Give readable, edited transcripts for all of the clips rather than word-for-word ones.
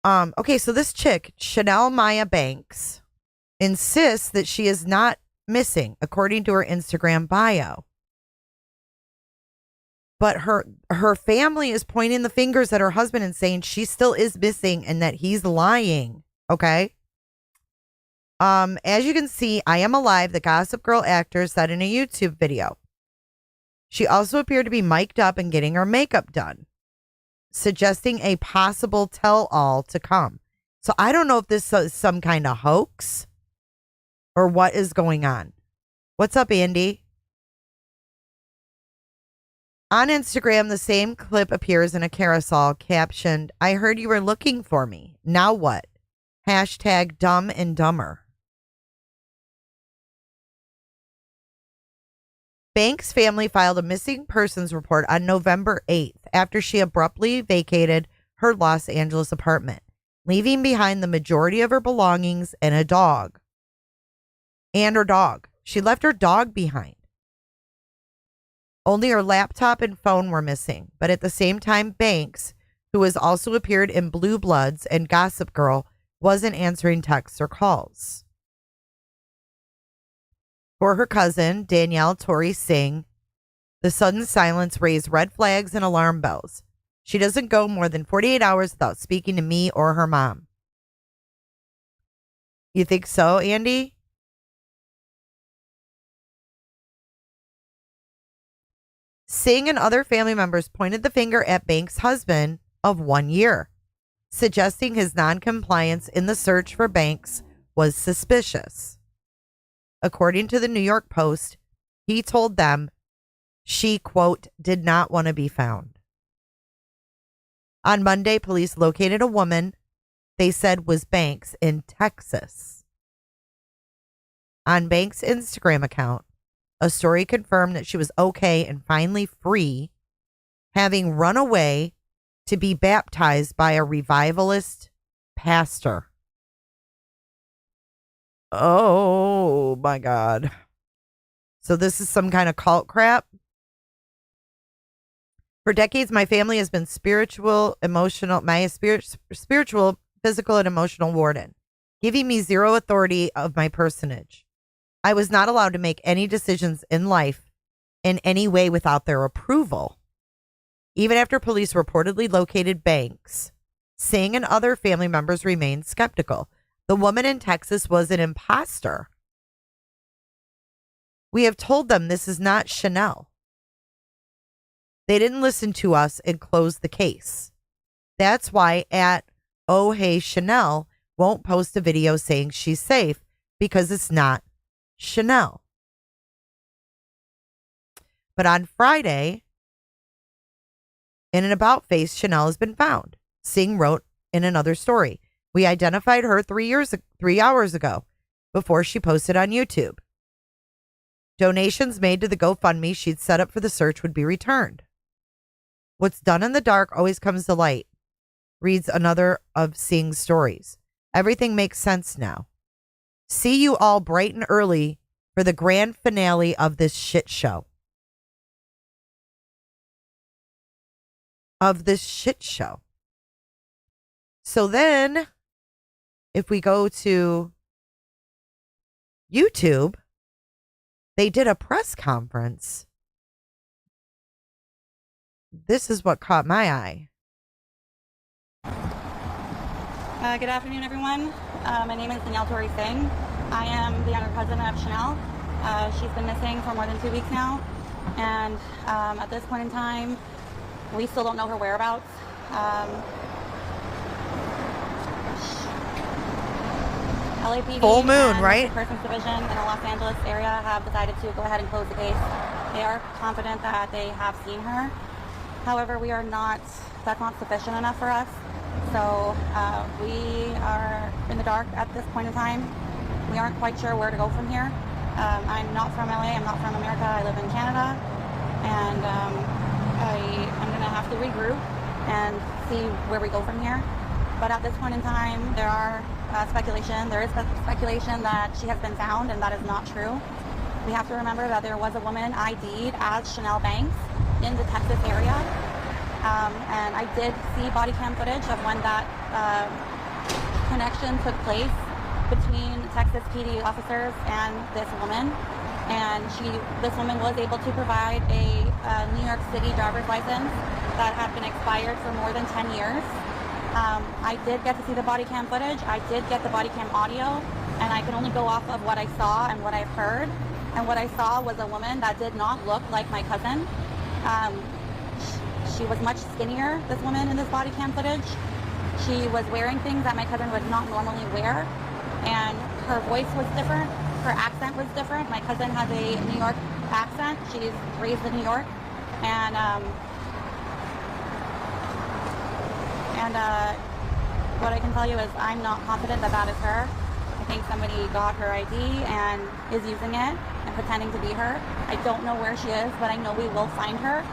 Okay, so this chick, Chanel Maya Banks, insists that she is not missing, according to her Instagram bio. But her family is pointing the fingers at her husband and saying she still is missing and that he's lying. Okay. As you can see, I Am Alive, the Gossip Girl actor, said in a YouTube video. She also appeared to be mic'd up and getting her makeup done, suggesting a possible tell-all to come. So I don't know if this is some kind of hoax or what is going on. What's up, Andy? On Instagram, the same clip appears in a carousel captioned, "I heard you were looking for me. Now what? Hashtag dumb and dumber." Banks' family filed a missing persons report on November 8th after she abruptly vacated her Los Angeles apartment, leaving behind the majority of her belongings and a dog. She left her dog behind. Only her laptop and phone were missing, but at the same time, Banks, who has also appeared in Blue Bloods and Gossip Girl, wasn't answering texts or calls. For her cousin, Danielle Tori Singh, the sudden silence raised red flags and alarm bells. She doesn't go more than 48 hours without speaking to me or her mom. You think so, Andy? Singh and other family members pointed the finger at Banks' husband of 1 year, suggesting his noncompliance in the search for Banks was suspicious. According to the New York Post, he told them she, quote, did not want to be found. On Monday, police located a woman they said was Banks in Texas. On Banks' Instagram account, a story confirmed that she was okay and finally free, having run away to be baptized by a revivalist pastor. Oh my God. So this is some kind of cult crap? For decades, my family has been spiritual, physical, and emotional warden, giving me zero authority of my personage. I was not allowed to make any decisions in life in any way without their approval. Even after police reportedly located Banks, Singh and other family members remained skeptical. The woman in Texas was an imposter. We have told them this is not Chanel. They didn't listen to us and closed the case. That's why at Oh Hey Chanel won't post a video saying she's safe, because it's not Chanel. But on Friday, in an about face, Chanel has been found. Singh wrote in another story, "We identified her 3 hours ago before she posted on YouTube. Donations made to the GoFundMe she'd set up for the search would be returned. What's done in the dark always comes to light," reads another of Singh's stories. "Everything makes sense now. See you all bright and early for the grand finale of this shit show." So then, if we go to YouTube, they did a press conference. This is what caught my eye. Good afternoon, everyone. My name is Danielle Tori Singh. I am the younger cousin of Chanel. She's been missing for more than 2 weeks now. And at this point in time, we still don't know her whereabouts. LAPD Full moon, and right? the Persons Division in the Los Angeles area have decided to go ahead and close the case. They are confident that they have seen her. However, that's not sufficient enough for us. So we are in the dark at this point in time. We aren't quite sure where to go from here. I'm not from LA, I'm not from America, I live in Canada. And I'm gonna have to regroup and see where we go from here. But at this point in time, there is speculation that she has been found, and that is not true. We have to remember that there was a woman ID'd as Chanel Banks in the Texas area. And I did see body cam footage of when that connection took place between Texas PD officers and this woman. And this woman was able to provide a New York City driver's license that had been expired for more than 10 years. I did get to see the body cam footage. I did get the body cam audio, and I can only go off of what I saw and what I've heard. And what I saw was a woman that did not look like my cousin. She was much skinnier, this woman in this body cam footage. She was wearing things that my cousin would not normally wear, and her voice was different. Her accent was different. My cousin has a New York accent. She's raised in New York, and what I can tell you is I'm not confident that that is her. I think somebody got her ID and is using it and pretending to be her. I don't know where she is, but I know we will find her.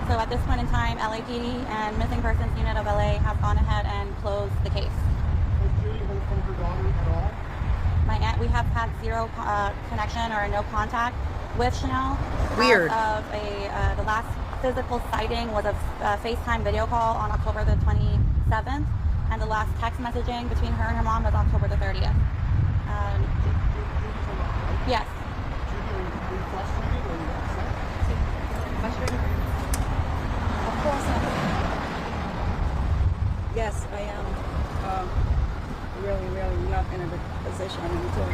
So at this point in time, LAPD and Missing Persons Unit of LA have gone ahead and closed the case. Was Julie heard from her daughter at all? My aunt, we have had zero connection or no contact with Chanel. Weird. The last physical sighting was a FaceTime video call on October the 27th, and the last text messaging between her and her mom was October the 30th. Yes. Julie, are you frustrated or are you upset? Frustrated? Of course I am. Yes, I am really not in a good position until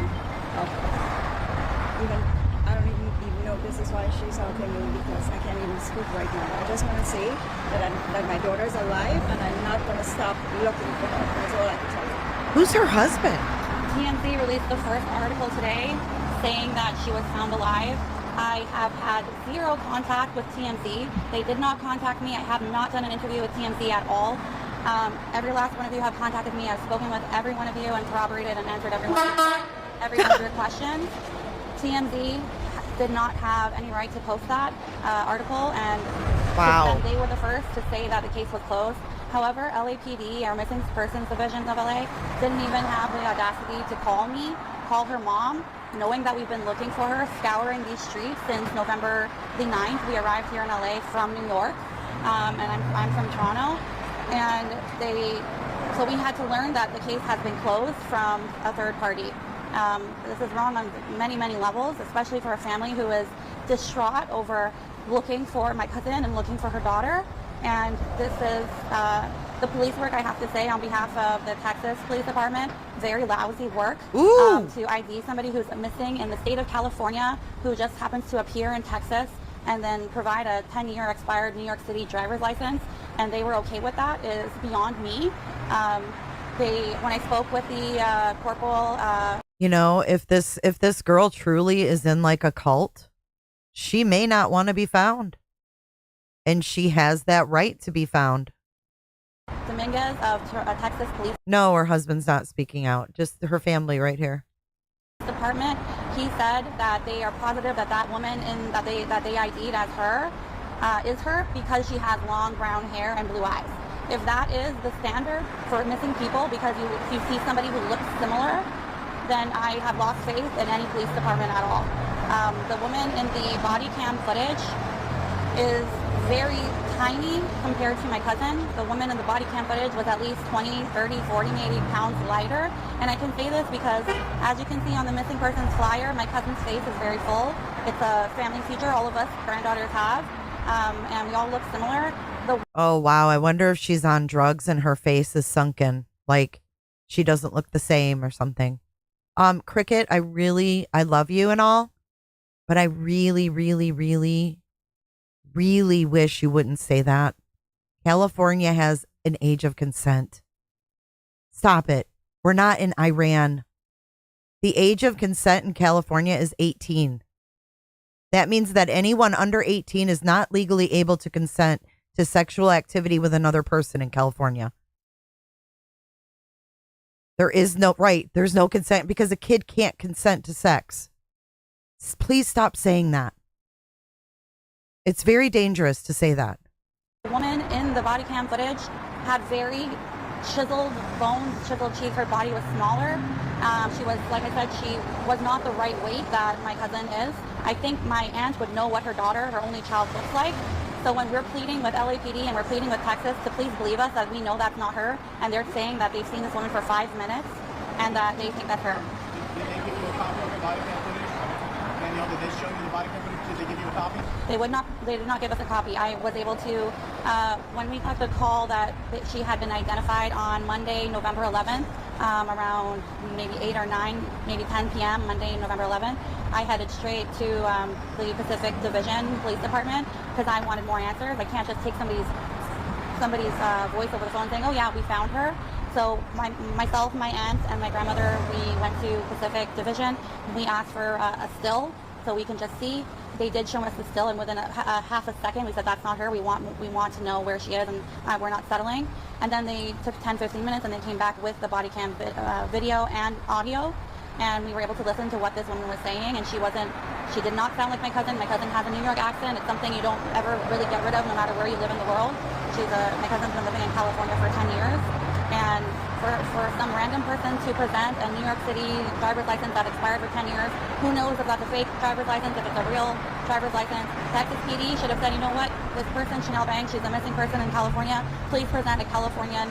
even I don't even know this is why she's helping me, because I can't even speak right now. I just want to say that my daughter's alive and I'm not going to stop looking for her. That's all I can tell you. Who's her husband? TMZ released the first article today saying that she was found alive. I have had zero contact with TMZ. They did not contact me. I have not done an interview with TMZ at all. Every last one of you have contacted me. I've spoken with every one of you and corroborated and answered every one of your questions. TMZ did not have any right to post that article, and Wow. they were the first to say that the case was closed. However, LAPD, or Missing Persons Divisions of LA, didn't even have the audacity to call me, call her mom, knowing that we've been looking for her, scouring these streets since November the 9th. We arrived here in LA from New York, and I'm from Toronto. And so we had to learn that the case has been closed from a third party. This is wrong on many, many levels, especially for a family who is distraught over looking for my cousin and looking for her daughter. And this is the police work, I have to say, on behalf of the Texas Police Department, very lousy work to ID somebody who's missing in the state of California, who just happens to appear in Texas, and then provide a 10-year expired New York City driver's license, and they were okay with that, is beyond me. When I spoke with the corporal... You know, if this girl truly is in like a cult, she may not want to be found. And she has that right to be found. Dominguez of Texas Police No, her husband's not speaking out. Just her family right here. Department. He said that they are positive that that woman that they ID'd as her is her, because she has long brown hair and blue eyes. If that is the standard for missing people, because you see somebody who looks similar, then I have lost faith in any police department at all. The woman in the body cam footage is very tiny compared to my cousin. The woman in the body cam footage was at least 20, 30, 40, maybe pounds lighter. And I can say this because, as you can see on the missing persons flyer, my cousin's face is very full. It's a family feature all of us granddaughters have, and we all look similar. Oh, wow. I wonder if she's on drugs and her face is sunken. Like she doesn't look the same or something. Cricket, I love you and all, but I really wish you wouldn't say that. California has an age of consent. Stop it. We're not in Iran. The age of consent in California is 18. That means that anyone under 18 is not legally able to consent to sexual activity with another person in California. There's no consent because a kid can't consent to sex. Please stop saying that. It's very dangerous to say that. The woman in the body cam footage had very chiseled bones, chiseled cheeks. Her body was smaller. She was, like I said, she was not the right weight that my cousin is. I think my aunt would know what her daughter, her only child, looks like. So when we're pleading with LAPD and we're pleading with Texas to please believe us that we know that's not her, and they're saying that they've seen this woman for 5 minutes and that they think that's her. Did they give you a copy of the body cam footage? Danielle, did they show you the body cam footage? Did they give you a copy? They did not give us a copy. I was able to, when we got the call that she had been identified on Monday, November 11th, around maybe 8 or 9, maybe 10 p.m., Monday, November 11th, I headed straight to the Pacific Division Police Department because I wanted more answers. I can't just take somebody's voice over the phone saying, oh yeah, we found her. So myself, my aunt, and my grandmother, we went to Pacific Division. We asked for a still so we can just see. They did show us the still, and within a half a second, we said, that's not her. We want to know where she is, and we're not settling. And then they took 10-15 minutes, and they came back with the body cam video and audio. And we were able to listen to what this woman was saying, and she did not sound like my cousin. My cousin has a New York accent. It's something you don't ever really get rid of, no matter where you live in the world. My cousin's been living in California for 10 years, and for some random person to present a New York City driver's license that expired for 10 years, who knows if that's a fake driver's license, if it's a real driver's license. Texas PD should have said, you know what, this person, Chanel Banks, she's a missing person in California. Please present a Californian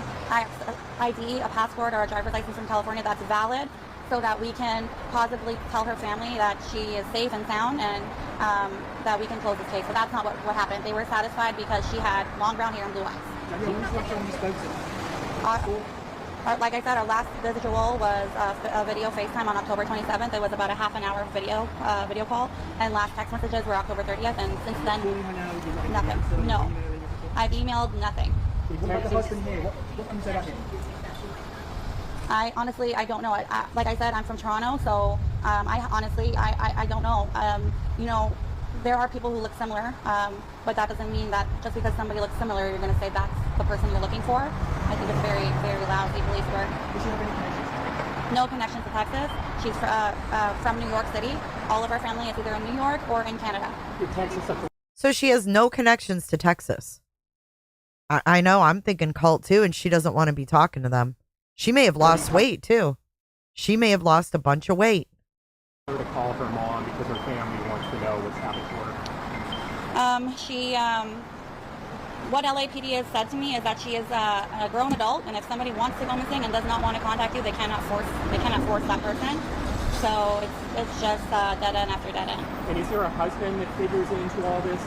ID, a passport, or a driver's license from California that's valid, so that we can positively tell her family that she is safe and sound, and that we can close this case. But that's not what happened. They were satisfied because she had long brown hair and blue eyes. Like I said, our last visual was a video FaceTime on October 27th. It was about a half an hour video call, and last text messages were October 30th, and since then, nothing. No. I've emailed nothing. What about the husband here? What can you say about him? I honestly, I don't know. Like I said, I'm from Toronto, so I don't know. You know, there are people who look similar, but that doesn't mean that just because somebody looks similar, you're going to say that's the person you're looking for. I think it's very, very lousy police work. Does she have any connections? No connections to Texas. She's from New York City. All of our family is either in New York or in Canada. So she has no connections to Texas. I know, I'm thinking cult too, and she doesn't want to be talking to them. She may have lost weight too. She may have lost a bunch of weight. To call her mom because her family wants to know what's happened to her. What LAPD has said to me is that she is a grown adult, and if somebody wants to go missing and does not want to contact you, they cannot force that person. So it's just dead end after dead end. And is there a husband that figures into all this?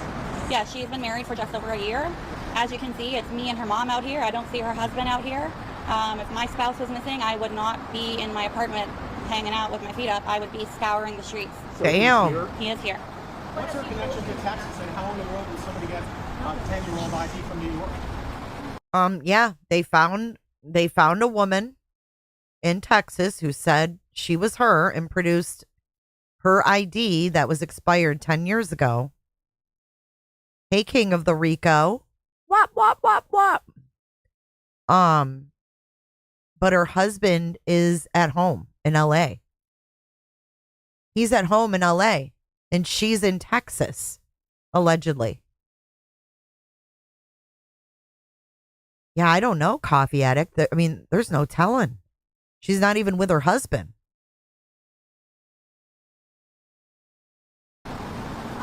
Yeah, she's been married for just over a year. As you can see, it's me and her mom out here. I don't see her husband out here. If my spouse was missing, I would not be in my apartment hanging out with my feet up. I would be scouring the streets. So Damn. He is here. What's her connection to Texas, and how in the world would somebody get a 10-year-old ID from New York? Yeah, they found a woman in Texas who said she was her and produced her ID that was expired 10 years ago. Hey, King of the Rico. Wop, wop, wop, wop. But her husband is at home in LA. He's at home in LA, and she's in Texas, allegedly. Yeah, I don't know, Coffee Addict. I mean, there's no telling. She's not even with her husband.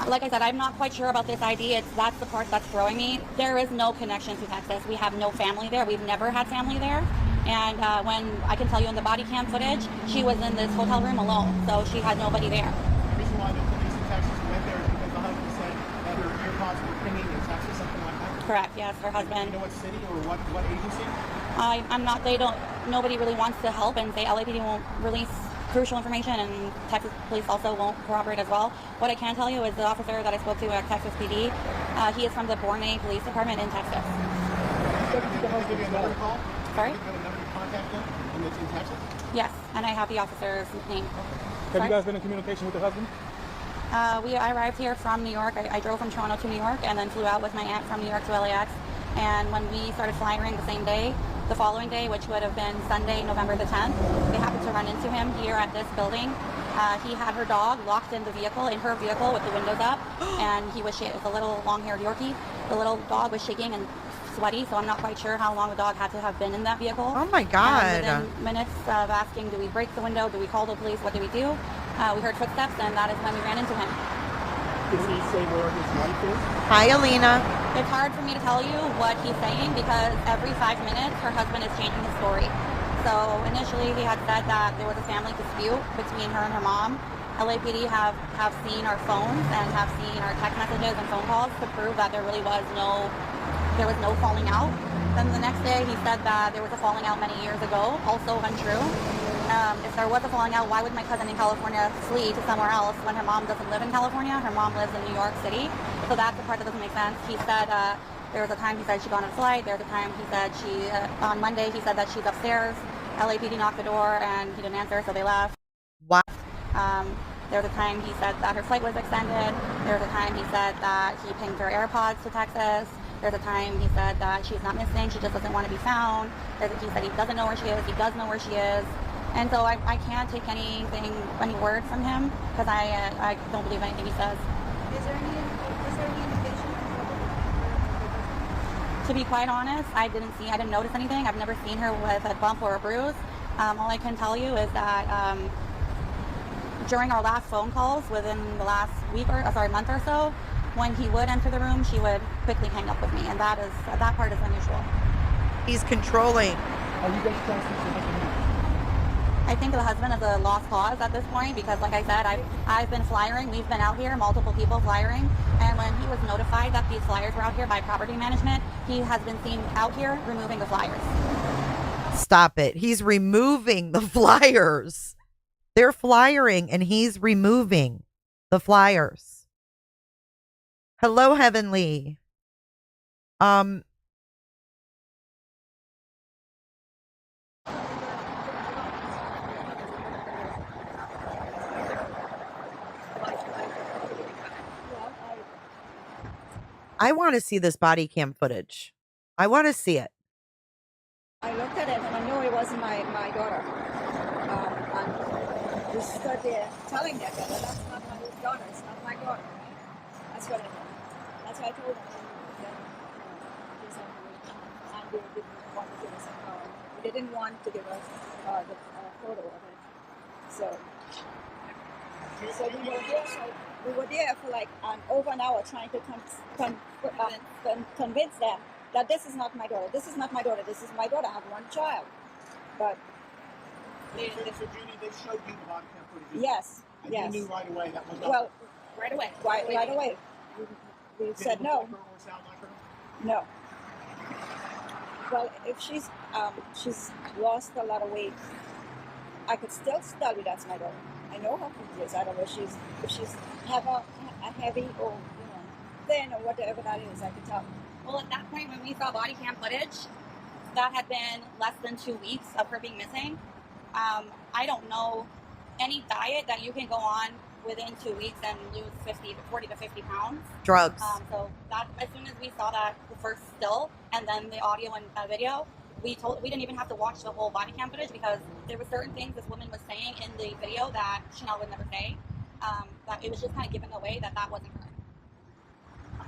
Like I said, I'm not quite sure about this ID. That's the part that's throwing me. There is no connection to Texas. We have no family there. We've never had family there. And when I can tell you in the body cam footage, she was in this hotel room alone, so she had nobody there. The reason why the police in Texas went there is because the husband said that her earpods were pinging in Texas, something like that. Correct. Yes, her Do husband. you know what city or what agency? I'm not. Nobody really wants to help, and say LAPD won't release crucial information, and Texas police also won't corroborate as well. What I can tell you is the officer that I spoke to at Texas PD, he is from the Borneo Police Department in Texas. Did the husband give you a number to call? Sorry? Did you have a number to contact him, and it's in Texas? Yes, and I have the officer's name. Have you guys been in communication with the husband? I arrived here from New York. I drove from Toronto to New York and then flew out with my aunt from New York to LAX. And when we started flying the same day, the following day, which would have been Sunday, November the 10th, they happened to run into him here at this building. He had her dog locked in her vehicle with the windows up, and he was a little long-haired Yorkie. The little dog was shaking and sweaty, so I'm not quite sure how long the dog had to have been in that vehicle. Oh my God. And within minutes of asking, do we break the window, do we call the police, what do we do? We heard footsteps, and that is when we ran into him. Does he say where his wife is? Hi, Alina. It's hard for me to tell you what he's saying because every 5 minutes her husband is changing his story. So initially he had said that there was a family dispute between her and her mom. LAPD have seen our phones and have seen our text messages and phone calls to prove that there was no falling out. Then the next day he said that there was a falling out many years ago, also untrue. If there was a falling out, why would my cousin in California flee to somewhere else when her mom doesn't live in California? Her mom lives in New York City. So that's the part that doesn't make sense. He said there was a time he said she got on a flight. There was a time he said on Monday he said that she's upstairs. LAPD knocked the door and he didn't answer, so they left. Wow. There was a time he said that her flight was extended. There was a time he said that he pinged her AirPods to Texas. There's a time he said that she's not missing, she just doesn't want to be found. He said he doesn't know where she is, he does know where she is. And so I can't take any word from him because I don't believe anything he says. Is there any indication? To be quite honest, I didn't notice anything. I've never seen her with a bump or a bruise. All I can tell you is that during our last phone calls within the last month or so, when he would enter the room, she would quickly hang up with me, and that part is unusual. He's controlling. Are you guys trying to I think the husband is a lost cause at this point because, like I said, I've been flyering. We've been out here, multiple people flyering, and when he was notified that these flyers were out here by property management, he has been seen out here removing the flyers. Stop it. He's removing the flyers. They're flyering and he's removing the flyers. Hello, Heavenly. I want to see this body cam footage. I want to see it. I looked at it and I knew it wasn't my daughter. And we stood there telling them that that's not my daughter, it's not my daughter. Right? That's what I know. That's why I told them that and they didn't want to give us the photo of it. So we were there for like over an hour trying to convince them that this is not my daughter. This is not my daughter. This is my daughter. I have one child. But So Judy, they showed you the body cam footage. yes, And yes. you knew right away that was not Well, Right away. right away. We Did said it no, look like her or sound like her? no. Well, if she's lost a lot of weight, I could still tell you that's my daughter. I know how she is. I don't know if she's have a heavy or thin or whatever that is. I could tell. Well, at that point, when we saw body cam footage, that had been less than 2 weeks of her being missing. I don't know any diet that you can go on within 2 weeks and lose 40 to 50 pounds. Drugs. So that as soon as we saw that the first still and then the audio and video, we didn't even have to watch the whole body cam footage because there were certain things this woman was saying in the video that Chanel would never say. That it was just kind of giving away that wasn't her.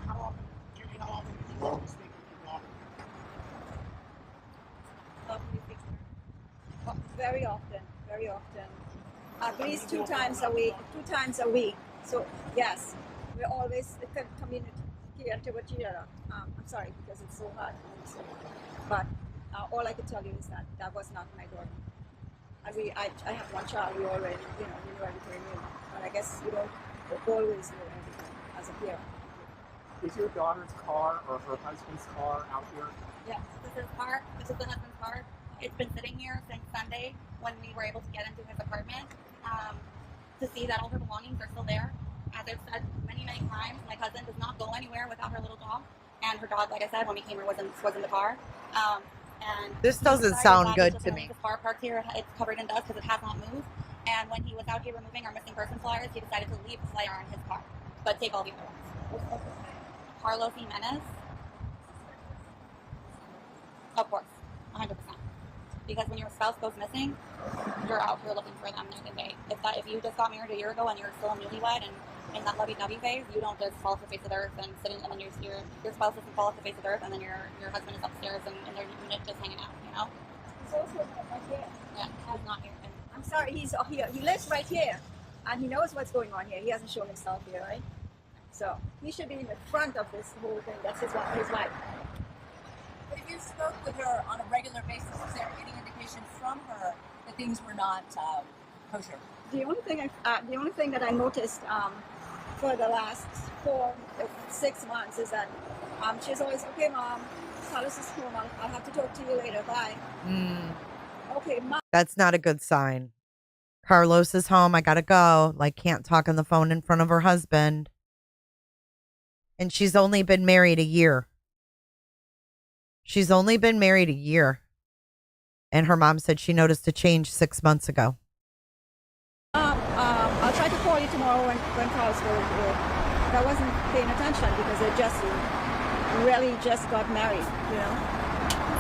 How often do you speak with people often? Very often. At least 2 times a week. So yes, we're always communicating with each other. I'm sorry because it's so hard. But all I can tell you is that was not my daughter. I have one child. We already, we know everything. But I guess you don't always know everything as a parent. Is your daughter's car or her husband's car out here? Yes, this is car. This is the husband's car. It's been sitting here since Sunday when we were able to get into his apartment to see that all her belongings are still there. As I've said many, many times, my cousin does not go anywhere without her little dog. And her dog, like I said, when we came here, was in the car. And This doesn't sound good to me. His car parked here. It's covered in dust because it has not moved. And when he was out here removing our missing person flyers, he decided to leave the flyer on his car, but take all the other ones. Carlos Jimenez. Of course, 100%. Because when your spouse goes missing, you're out here looking for them night and day. If you just got married a year ago and you're still a newlywed and in that lovey-dovey phase, you don't just fall off the face of the earth and then your spouse doesn't fall off the face of the earth and then your husband is upstairs in their unit just hanging out, He's also right here. Yeah, he's not here. And I'm sorry, he's here. He lives right here, and he knows what's going on here. He hasn't shown himself here, right? So he should be in the front of this whole thing. That's his wife. But if you spoke with her on a regular basis, is there any indication from her that things were not kosher? The only thing that I noticed for the last 6 months is that she's always, okay, Mom, Carlos is home. I'll have to talk to you later. Bye. Okay, Mom. That's not a good sign. Carlos is home. I gotta go. Like, can't talk on the phone in front of her husband. And she's only been married a year. And her mom said she noticed a change 6 months ago. I'll try to call you tomorrow when Carlos goes to work. I wasn't paying attention because they just got married, you know.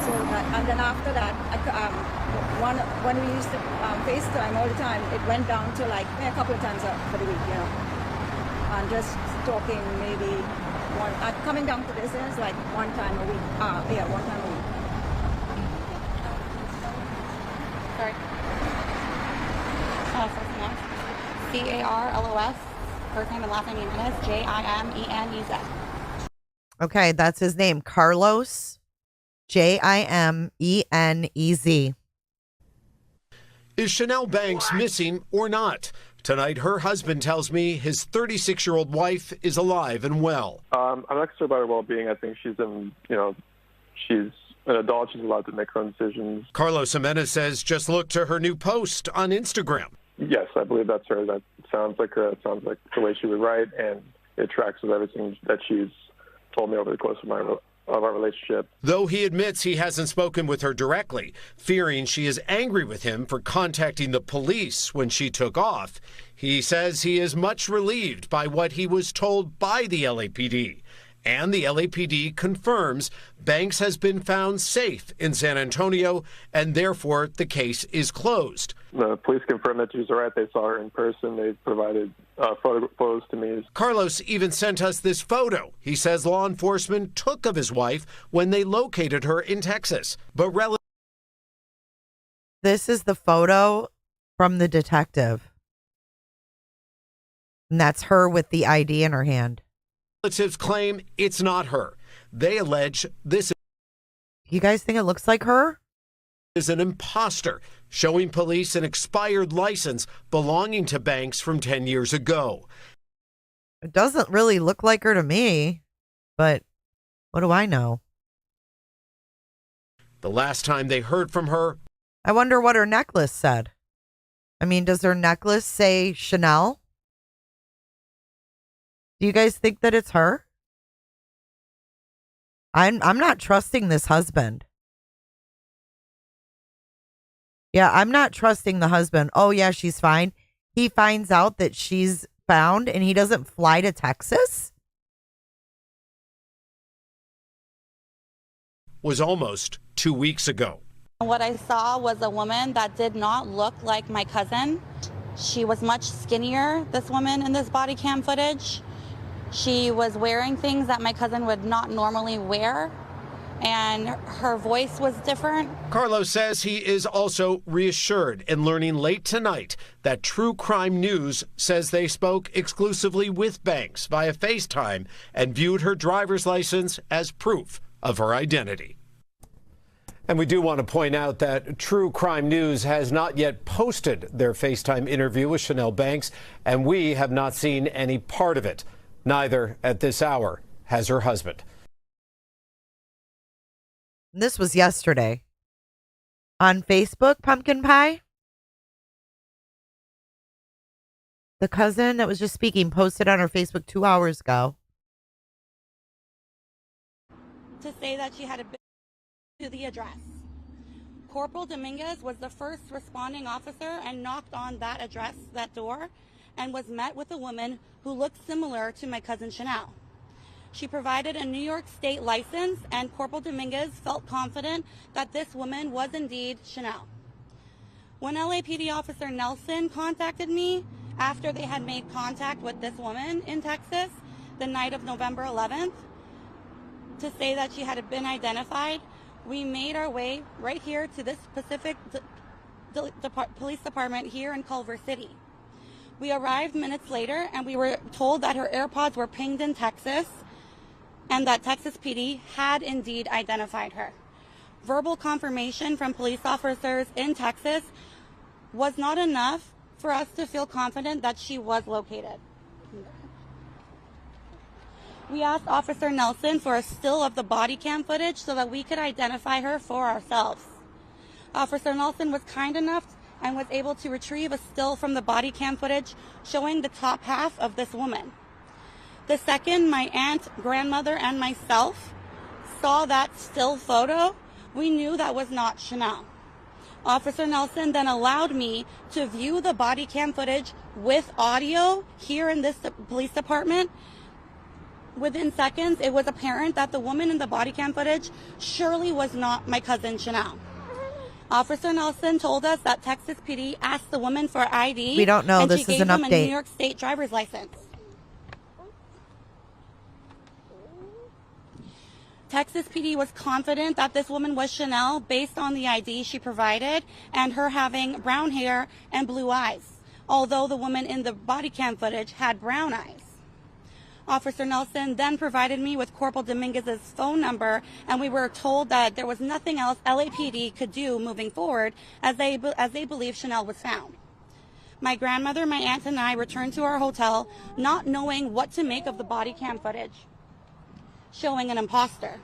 So and then after that, when we used to FaceTime all the time, it went down to like a couple of times for the week, you know. And just talking maybe coming down to this is like one time a week. One time a week. Sorry. First name, Carlos, first name and last name Jimenez, Jimenez. Okay, that's his name, Carlos, Jimenez. Is Chanel Banks missing or not? Tonight, her husband tells me his 36-year-old wife is alive and well. I'm not concerned about her well-being. I think she's she's an adult. She's allowed to make her own decisions. Carlos Jimenez says just look to her new post on Instagram. Yes, I believe that's her. That sounds like her. It sounds like the way she would write, and it tracks with everything that she's told me over the course of our relationship. Though he admits he hasn't spoken with her directly, fearing she is angry with him for contacting the police when she took off, he says he is much relieved by what he was told by the LAPD. And the LAPD confirms Banks has been found safe in San Antonio, and therefore the case is closed. The police confirmed that she was all right. They saw her in person. They provided photos to me. Carlos even sent us this photo he says law enforcement took of his wife when they located her in Texas. But This is the photo from the detective. And that's her with the ID in her hand. relatives claim it's not her. They allege this. You guys think it looks like her? Is an imposter, showing police an expired license belonging to Banks from 10 years ago. It doesn't really look like her to me, but what do I know? The last time they heard from her, I wonder what her necklace said. I mean, does her necklace say Chanel? Do you guys think that it's her? I'm not trusting this husband. Yeah, I'm not trusting the husband. Oh, yeah, she's fine. He finds out that she's found and he doesn't fly to Texas? was almost 2 weeks ago. What I saw was a woman that did not look like my cousin. She was much skinnier, this woman in this body cam footage. She was wearing things that my cousin would not normally wear, and her voice was different. Carlos says he is also reassured in learning late tonight that True Crime News says they spoke exclusively with Banks via FaceTime and viewed her driver's license as proof of her identity. And we do want to point out that True Crime News has not yet posted their FaceTime interview with Chanel Banks, and we have not seen any part of it. Neither at this hour has her husband. This was yesterday. On Facebook, Pumpkin Pie, the cousin that was just speaking posted on her Facebook 2 hours ago. To say that she had been to the address. Corporal Dominguez was the first responding officer and knocked on that address, that door, and was met with a woman who looked similar to my cousin Chanel. She provided a New York State license, and Corporal Dominguez felt confident that this woman was indeed Chanel. When LAPD Officer Nelson contacted me after they had made contact with this woman in Texas the night of November 11th to say that she had been identified, we made our way right here to this specific police department here in Culver City. We arrived minutes later, and we were told that her AirPods were pinged in Texas and that Texas PD had indeed identified her. Verbal confirmation from police officers in Texas was not enough for us to feel confident that she was located. We asked Officer Nelson for a still of the body cam footage so that we could identify her for ourselves. Officer Nelson was kind enough and was able to retrieve a still from the body cam footage showing the top half of this woman. The second my aunt, grandmother, and myself saw that still photo, we knew that was not Chanel. Officer Nelson then allowed me to view the body cam footage with audio here in this police department. Within seconds, it was apparent that the woman in the body cam footage surely was not my cousin Chanel. Officer Nelson told us that Texas PD asked the woman for ID. We don't know. And This she is gave an them a update. New York State driver's license. Texas PD was confident that this woman was Chanel based on the ID she provided and her having brown hair and blue eyes, although the woman in the body cam footage had brown eyes. Officer Nelson then provided me with Corporal Dominguez's phone number, and we were told that there was nothing else LAPD could do moving forward as they believed Chanel was found. My grandmother, my aunt, and I returned to our hotel not knowing what to make of the body cam footage showing an imposter.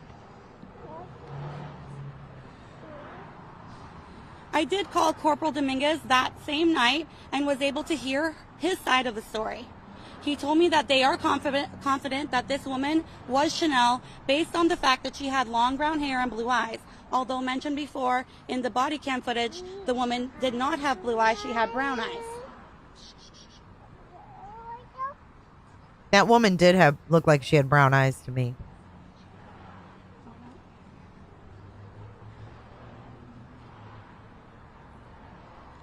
I did call Corporal Dominguez that same night and was able to hear his side of the story. He told me that they are confident that this woman was Chanel based on the fact that she had long brown hair and blue eyes. Although mentioned before in the body cam footage, the woman did not have blue eyes, she had brown eyes. That woman did look like she had brown eyes to me.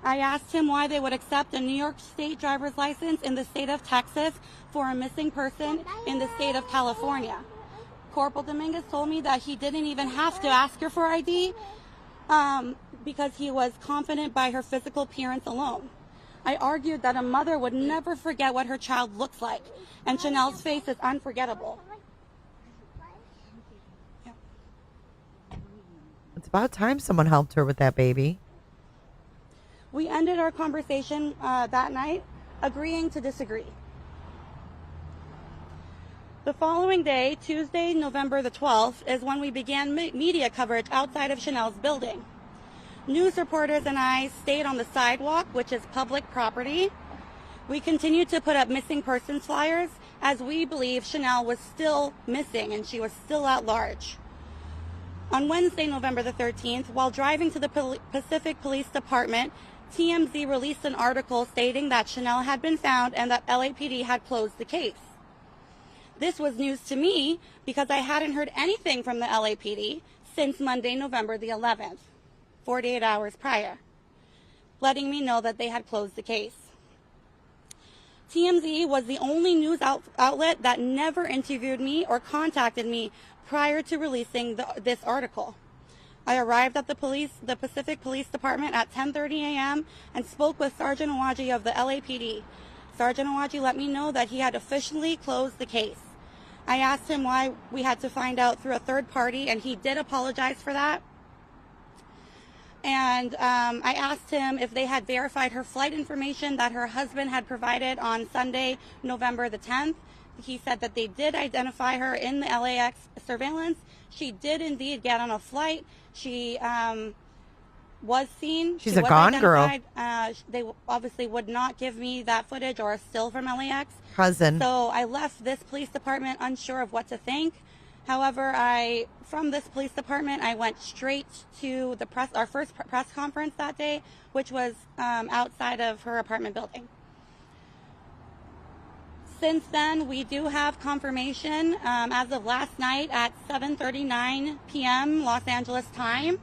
I asked him why they would accept a New York State driver's license in the state of Texas for a missing person in the state of California. Corporal Dominguez told me that he didn't even have to ask her for ID because he was confident by her physical appearance alone. I argued that a mother would never forget what her child looks like, and Chanel's face is unforgettable. It's about time someone helped her with that baby. We ended our conversation that night, agreeing to disagree. The following day, Tuesday, November the 12th, is when we began media coverage outside of Chanel's building. News reporters and I stayed on the sidewalk, which is public property. We continued to put up missing persons flyers as we believe Chanel was still missing and she was still at large. On Wednesday, November the 13th, while driving to the Pacific Police Department, TMZ released an article stating that Chanel had been found and that LAPD had closed the case. This was news to me because I hadn't heard anything from the LAPD since Monday, November the 11th, 48 hours prior, letting me know that they had closed the case. TMZ was the only news outlet that never interviewed me or contacted me prior to releasing this article. I arrived at the Pacific Police Department at 10:30 a.m. and spoke with Sergeant Owaji of the LAPD. Sergeant Owaji let me know that he had officially closed the case. I asked him why we had to find out through a third party, and he did apologize for that. And I asked him if they had verified her flight information that her husband had provided on Sunday, November the 10th. He said that they did identify her in the LAX surveillance. She did indeed get on a flight. She was seen. She's a gone girl. They obviously would not give me that footage or a still from LAX. Cousin. So I left this police department unsure of what to think. However, from this police department, I went straight to our first press conference that day, which was outside of her apartment building. Since then, we do have confirmation as of last night at 7:39 p.m. Los Angeles time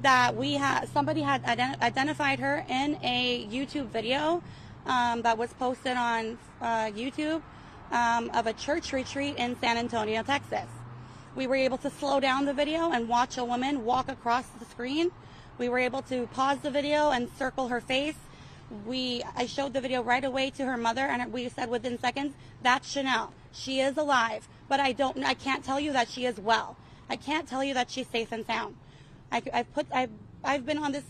that somebody had identified her in a YouTube video that was posted on YouTube of a church retreat in San Antonio, Texas. We were able to slow down the video and watch a woman walk across the screen. We were able to pause the video and circle her face. I showed the video right away to her mother, and we said within seconds, that's Chanel. She is alive, but I can't tell you that she is well. I can't tell you that she's safe and sound. I've been on this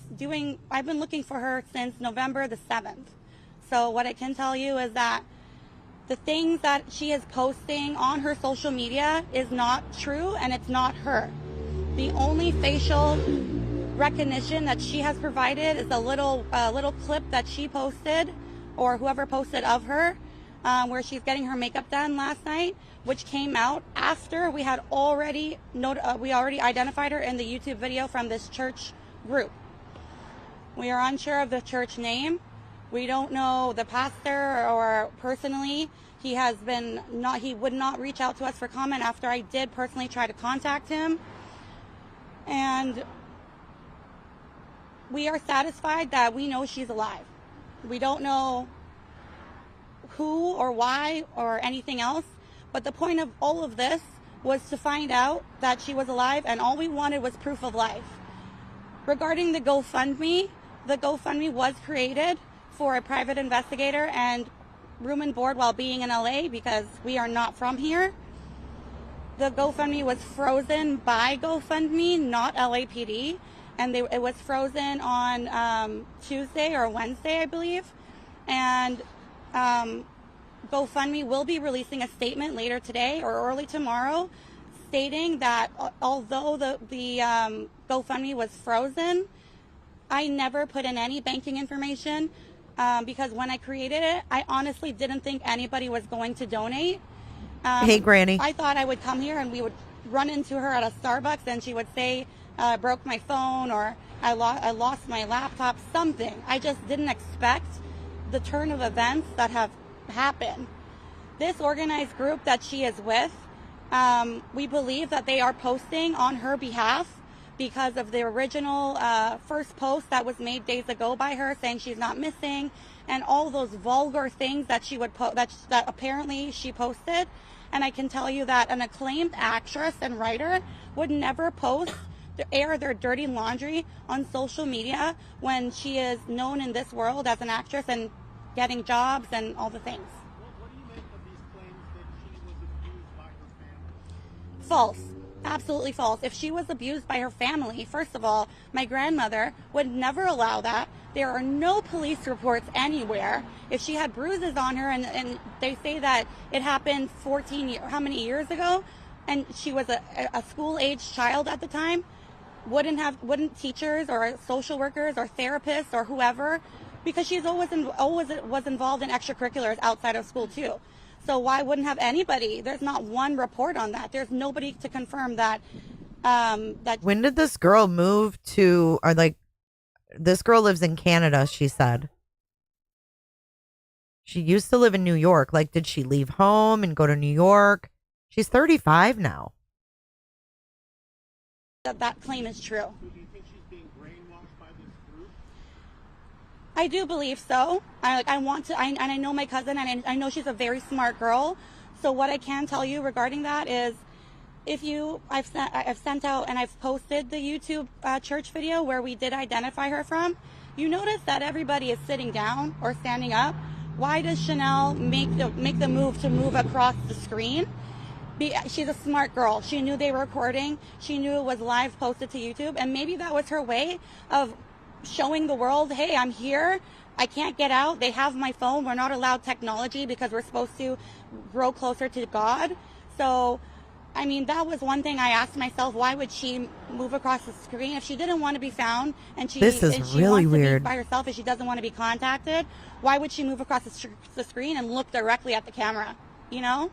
I've been looking for her since November the 7th. So what I can tell you is that the things that she is posting on her social media is not true, and it's not her. The only facial recognition that she has provided is a little clip that she posted, or whoever posted of her, where she's getting her makeup done last night, which came out after we had already identified her in the YouTube video from this church group. We are unsure of the church name. We don't know the pastor or personally. He would not reach out to us for comment after I did personally try to contact him. And we are satisfied that we know she's alive. We don't know who or why or anything else, but the point of all of this was to find out that she was alive, and all we wanted was proof of life. Regarding the GoFundMe was created for a private investigator and room and board while being in LA, because we are not from here. The GoFundMe was frozen by GoFundMe, not LAPD, and it was frozen on Tuesday or Wednesday, I believe. And GoFundMe will be releasing a statement later today or early tomorrow, stating that although the GoFundMe was frozen, I never put in any banking information because when I created it, I honestly didn't think anybody was going to donate. Hey, Granny. I thought I would come here and we would run into her at a Starbucks and she would say, I broke my phone, or I lost my laptop, something. I just didn't expect the turn of events that have happened. This organized group that she is with, we believe that they are posting on her behalf because of the original first post that was made days ago by her saying she's not missing, and all those vulgar things that she would that apparently she posted. And I can tell you that an acclaimed actress and writer would never air their dirty laundry on social media when she is known in this world as an actress and getting jobs and all the things. What do you make of these claims that she was abused by her family? False. Absolutely false. If she was abused by her family, first of all, my grandmother would never allow that. There are no police reports anywhere. If she had bruises on her and they say that it happened how many years ago, and she was a school-aged child at the time, wouldn't teachers or social workers or therapists or whoever, because she's always was involved in extracurriculars outside of school too. So why wouldn't have anybody? There's not one report on that. There's nobody to confirm that. When did this girl move to, or like, this girl lives in Canada, she said. She used to live in New York. Like, did she leave home and go to New York? She's 35 now. That claim is true. So do you think she's being brainwashed by this group? I do believe so. I know my cousin, and I know she's a very smart girl. So what I can tell you regarding that is, I've sent out and I've posted the YouTube church video where we did identify her from. You notice that everybody is sitting down or standing up. Why does Chanel make the move to move across the screen? She's a smart girl. She knew they were recording. She knew it was live posted to YouTube, and maybe that was her way of showing the world, hey, I'm here. I can't get out. They have my phone. We're not allowed technology because we're supposed to grow closer to God. So, I mean, that was one thing I asked myself. Why would she move across the screen if she didn't want to be found and she really wants weird. to be by herself, if she doesn't want to be contacted? Why would she move across the screen and look directly at the camera? You know,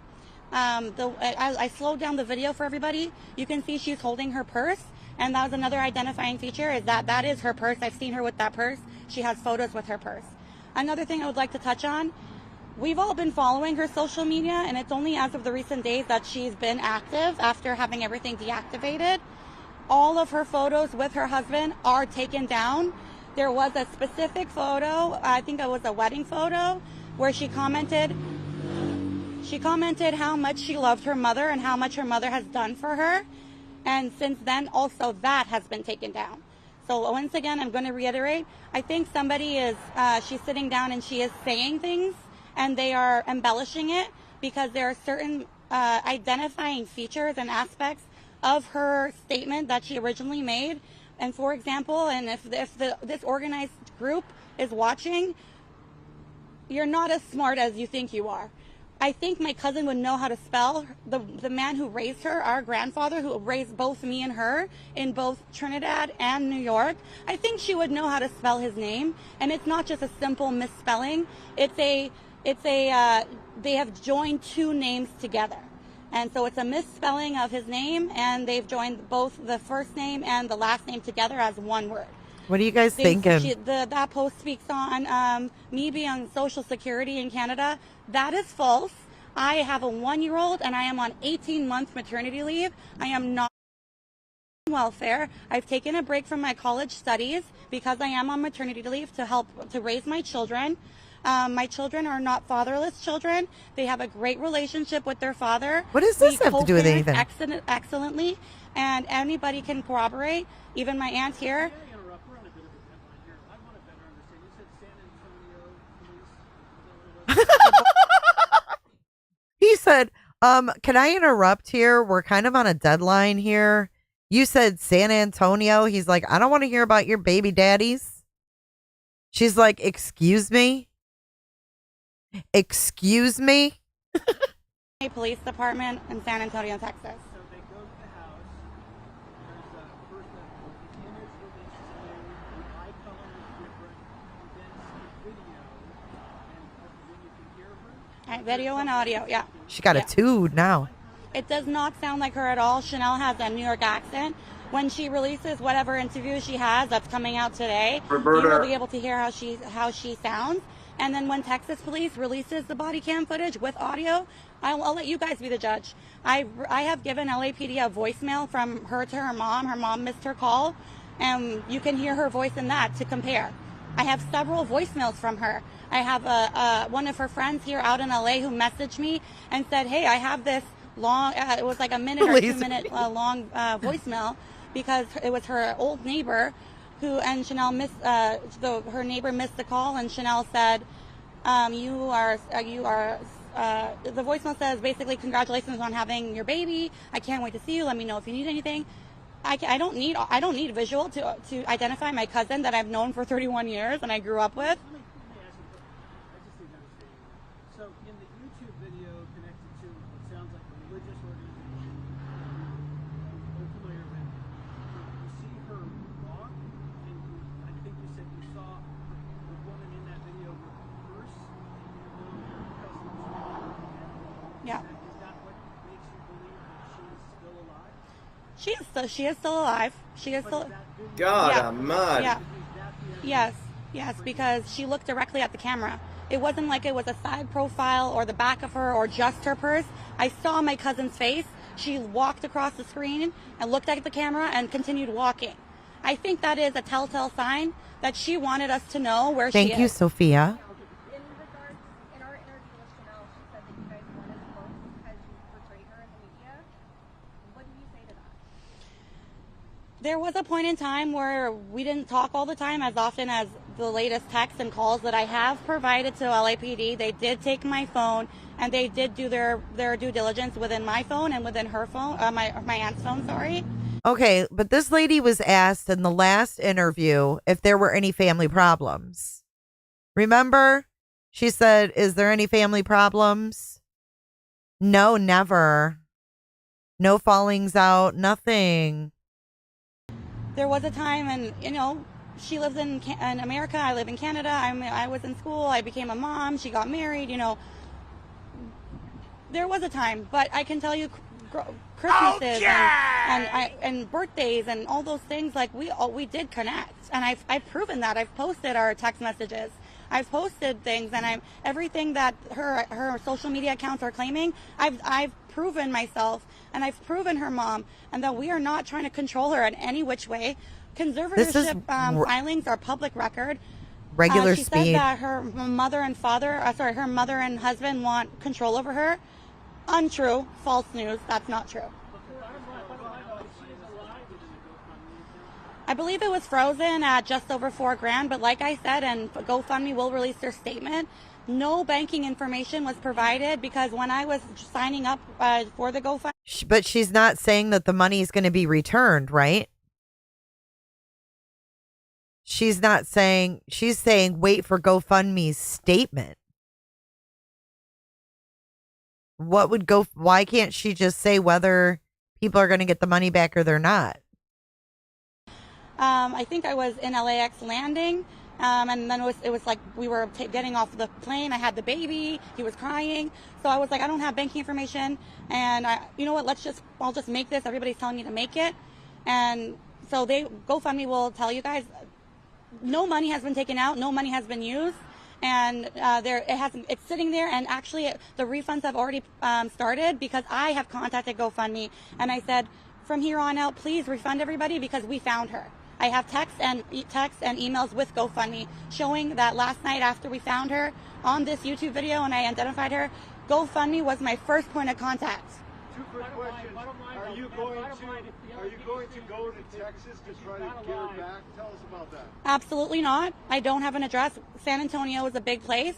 I slowed down the video for everybody. You can see she's holding her purse. And that was another identifying feature, is that is her purse. I've seen her with that purse. She has photos with her purse. Another thing I would like to touch on, we've all been following her social media, and it's only as of the recent days that she's been active after having everything deactivated. All of her photos with her husband are taken down. There was a specific photo, I think it was a wedding photo, where she commented how much she loved her mother and how much her mother has done for her. And since then, also that has been taken down. So once again, I'm going to reiterate, I think somebody is, she's sitting down and she is saying things and they are embellishing it because there are certain identifying features and aspects of her statement that she originally made. And for example, and if this organized group is watching, you're not as smart as you think you are. I think my cousin would know how to spell. The man who raised her, our grandfather, who raised both me and her in both Trinidad and New York, I think she would know how to spell his name. And it's not just a simple misspelling. They have joined two names together. And so it's a misspelling of his name, and they've joined both the first name and the last name together as one word. What are you guys thinking? That post speaks on me being on Social Security in Canada. That is false. I have a 1-year-old and I am on 18-month maternity leave. I am not on welfare. I've taken a break from my college studies because I am on maternity leave to help to raise my children. My children are not fatherless children. They have a great relationship with their father. What does this have to do with anything? Excellently, and anybody can corroborate. Even my aunt here. He said, can I interrupt here? We're kind of on a deadline here. You said San Antonio. He's like, I don't want to hear about your baby daddies. She's like, excuse me? Excuse me? Police department in San Antonio, Texas. So they go to the house. There's first the image released today. The eye color is different. You then see video, and then you can hear her. Video and audio, yeah. She got a tood now. It does not sound like her at all. Chanel has a New York accent. When she releases whatever interview she has that's coming out today, you will be able to hear how she sounds. And then when Texas police releases the body cam footage with audio, I'll let you guys be the judge. I have given LAPD a voicemail from her to her mom. Her mom missed her call, and you can hear her voice in that to compare. I have several voicemails from her. I have one of her friends here out in LA who messaged me and said, hey, I have this long, it was like a minute or 2 minute long voicemail because it was her old neighbor and Chanel missed, her neighbor missed the call, and Chanel said, the voicemail says basically, congratulations on having your baby. I can't wait to see you. Let me know if you need anything. I don't need visual to identify my cousin that I've known for 31 years and I grew up with. So in the YouTube video connected to what sounds like a religious organization we're familiar with, you see her walk, and I think you said you saw the woman in that video with a purse, Yeah. Is that what makes you believe that she's still alive? She is still alive. She is still. God, yeah. I'm mad. Yeah. Yes, because she looked directly at the camera. It wasn't like it was a side profile or the back of her or just her purse. I saw my cousin's face. She walked across the screen and looked at the camera and continued walking. I think that is a telltale sign that she wanted us to know where she is. Thank you, Sophia. In our interview with Chanel, she said that you guys wanted to vote because you portrayed her in the media. What do you say to that? There was a point in time where we didn't talk all the time as often as the latest texts and calls that I have provided to LAPD. They did take my phone and they did do their due diligence within my phone and within her phone, my aunt's phone, sorry. Okay, but this lady was asked in the last interview if there were any family problems. Remember? She said, is there any family problems? No, never. No fallings out, nothing. There was a time, and she lives in America. I live in Canada. I was in school. I became a mom. She got married. There was a time, but I can tell you, Christmases and birthdays and all those things, like we did connect, and I've proven that. I've posted our text messages. I've posted things, and everything that her social media accounts are claiming. I've proven myself, and I've proven her mom, and that we are not trying to control her in any which way. Conservatorship filings are public record. Regular she speed. said that her mother and husband want control over her. Untrue. False news. That's not true. I believe it was frozen at just over $4,000, but like I said, and GoFundMe will release their statement, no banking information was provided because when I was signing up for the GoFundMe. But she's not saying that the money is going to be returned, right? She's not saying, she's saying wait for GoFundMe's statement. Why can't she just say whether people are going to get the money back or they're not? I think I was in LAX landing, and then it was like we were getting off the plane. I had the baby. He was crying. So I was like, I don't have banking information. And you know what? I'll just make this. Everybody's telling me to make it. And so GoFundMe will tell you guys, no money has been taken out. No money has been used. And it's sitting there, and actually the refunds have already started because I have contacted GoFundMe and I said, from here on out, please refund everybody because we found her. I have texts and emails with GoFundMe showing that last night after we found her on this YouTube video and I identified her, GoFundMe was my first point of contact. Two quick questions. Are you going to go to Texas to try to get her back? Tell us about that. Absolutely not. I don't have an address. San Antonio is a big place.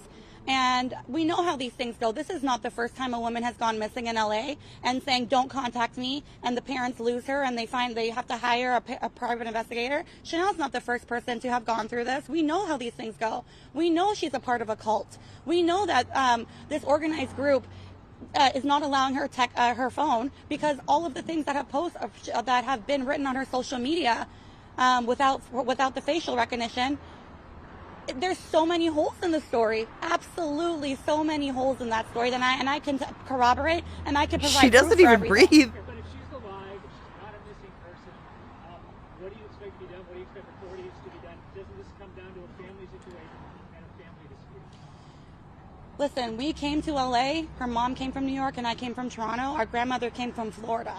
And we know how these things go. This is not the first time a woman has gone missing in LA and saying, don't contact me, and the parents lose her and they have to hire a private investigator. Chanel's not the first person to have gone through this. We know how these things go. We know she's a part of a cult. We know that this organized group is not allowing her her phone because all of the things that have been written on her social media without the facial recognition. There's so many holes in the story. Absolutely so many holes in that story. And I can corroborate and I can provide. She doesn't even breathe. But if she's alive, if she's not a missing person, what do you expect to be done? What do you expect authorities to be done? Doesn't this come down to a family situation and a family dispute? Listen, we came to LA. Her mom came from New York and I came from Toronto. Our grandmother came from Florida.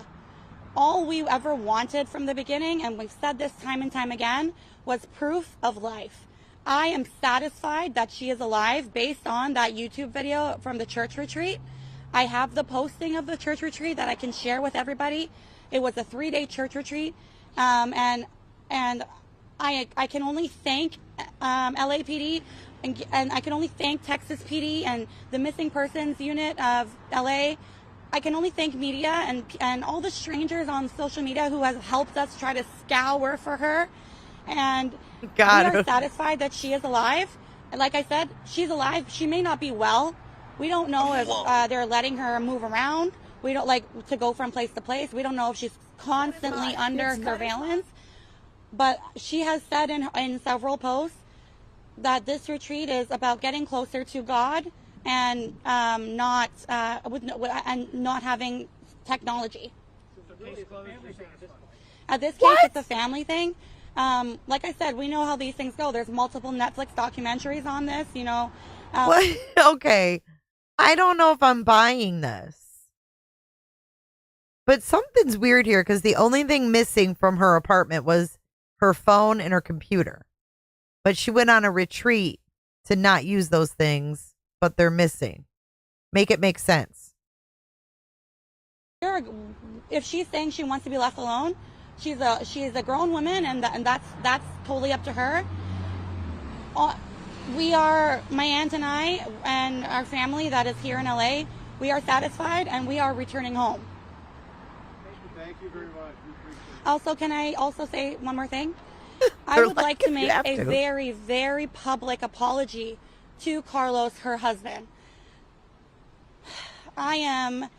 All we ever wanted from the beginning, and we've said this time and time again, was proof of life. I am satisfied that she is alive based on that YouTube video from the church retreat. I have the posting of the church retreat that I can share with everybody. It was a 3-day church retreat. And I can only thank LAPD and I can only thank Texas PD and the missing persons unit of LA. I can only thank media and all the strangers on social media who has helped us try to scour for her. And we are satisfied that she is alive. And like I said, she's alive. She may not be well. We don't know if they're letting her move around. We don't to go from place to place. We don't know if she's constantly under surveillance. But she has said in several posts that this retreat is about getting closer to God and not having technology. At this case, it's a family thing. Like I said, we know how these things go. There's multiple Netflix documentaries on this, you know. What? Okay. I don't know if I'm buying this. But something's weird here because the only thing missing from her apartment was her phone and her computer. But she went on a retreat to not use those things, but they're missing. Make it make sense. If she's saying she wants to be left alone, she is a grown woman, and that's totally up to her. We are, my aunt and I and our family that is here in LA, we are satisfied and we are returning home. Thank you very much. We appreciate it. Also, can I also say one more thing? I would like to make a very, very public apology to Carlos, her husband. I am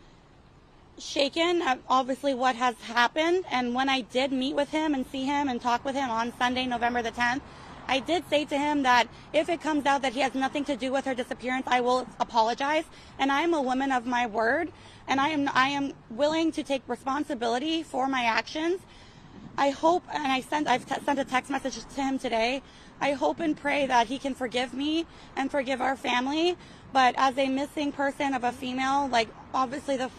shaken at obviously what has happened, and when I did meet with him and see him and talk with him on Sunday, November the 10th, I did say to him that if it comes out that he has nothing to do with her disappearance, I will apologize. And I am a woman of my word, and I am willing to take responsibility for my actions. I hope, and I've sent a text message to him today. I hope and pray that he can forgive me and forgive our family. But as a missing person of a female, like obviously the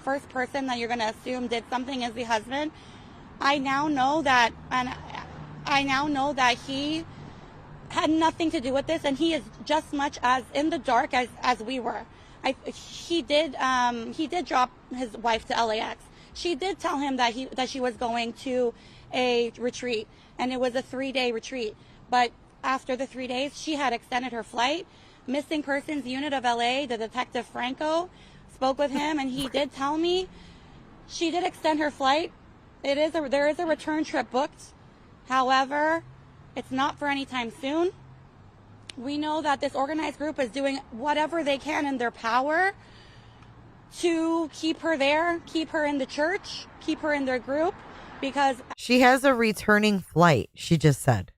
first person that you're going to assume did something is the husband. I now know that he had nothing to do with this, and he is just much as in the dark as we were. He did drop his wife to LAX. She did tell him that she was going to a retreat, and it was a 3-day retreat. But after the 3 days, she had extended her flight. Missing Persons Unit of LA, the detective Franco, spoke with him, and he did tell me she did extend her flight. There is a return trip booked. However, it's not for any time soon. We know that this organized group is doing whatever they can in their power to keep her there, keep her in the church, keep her in their group, because she has a returning flight, she just said.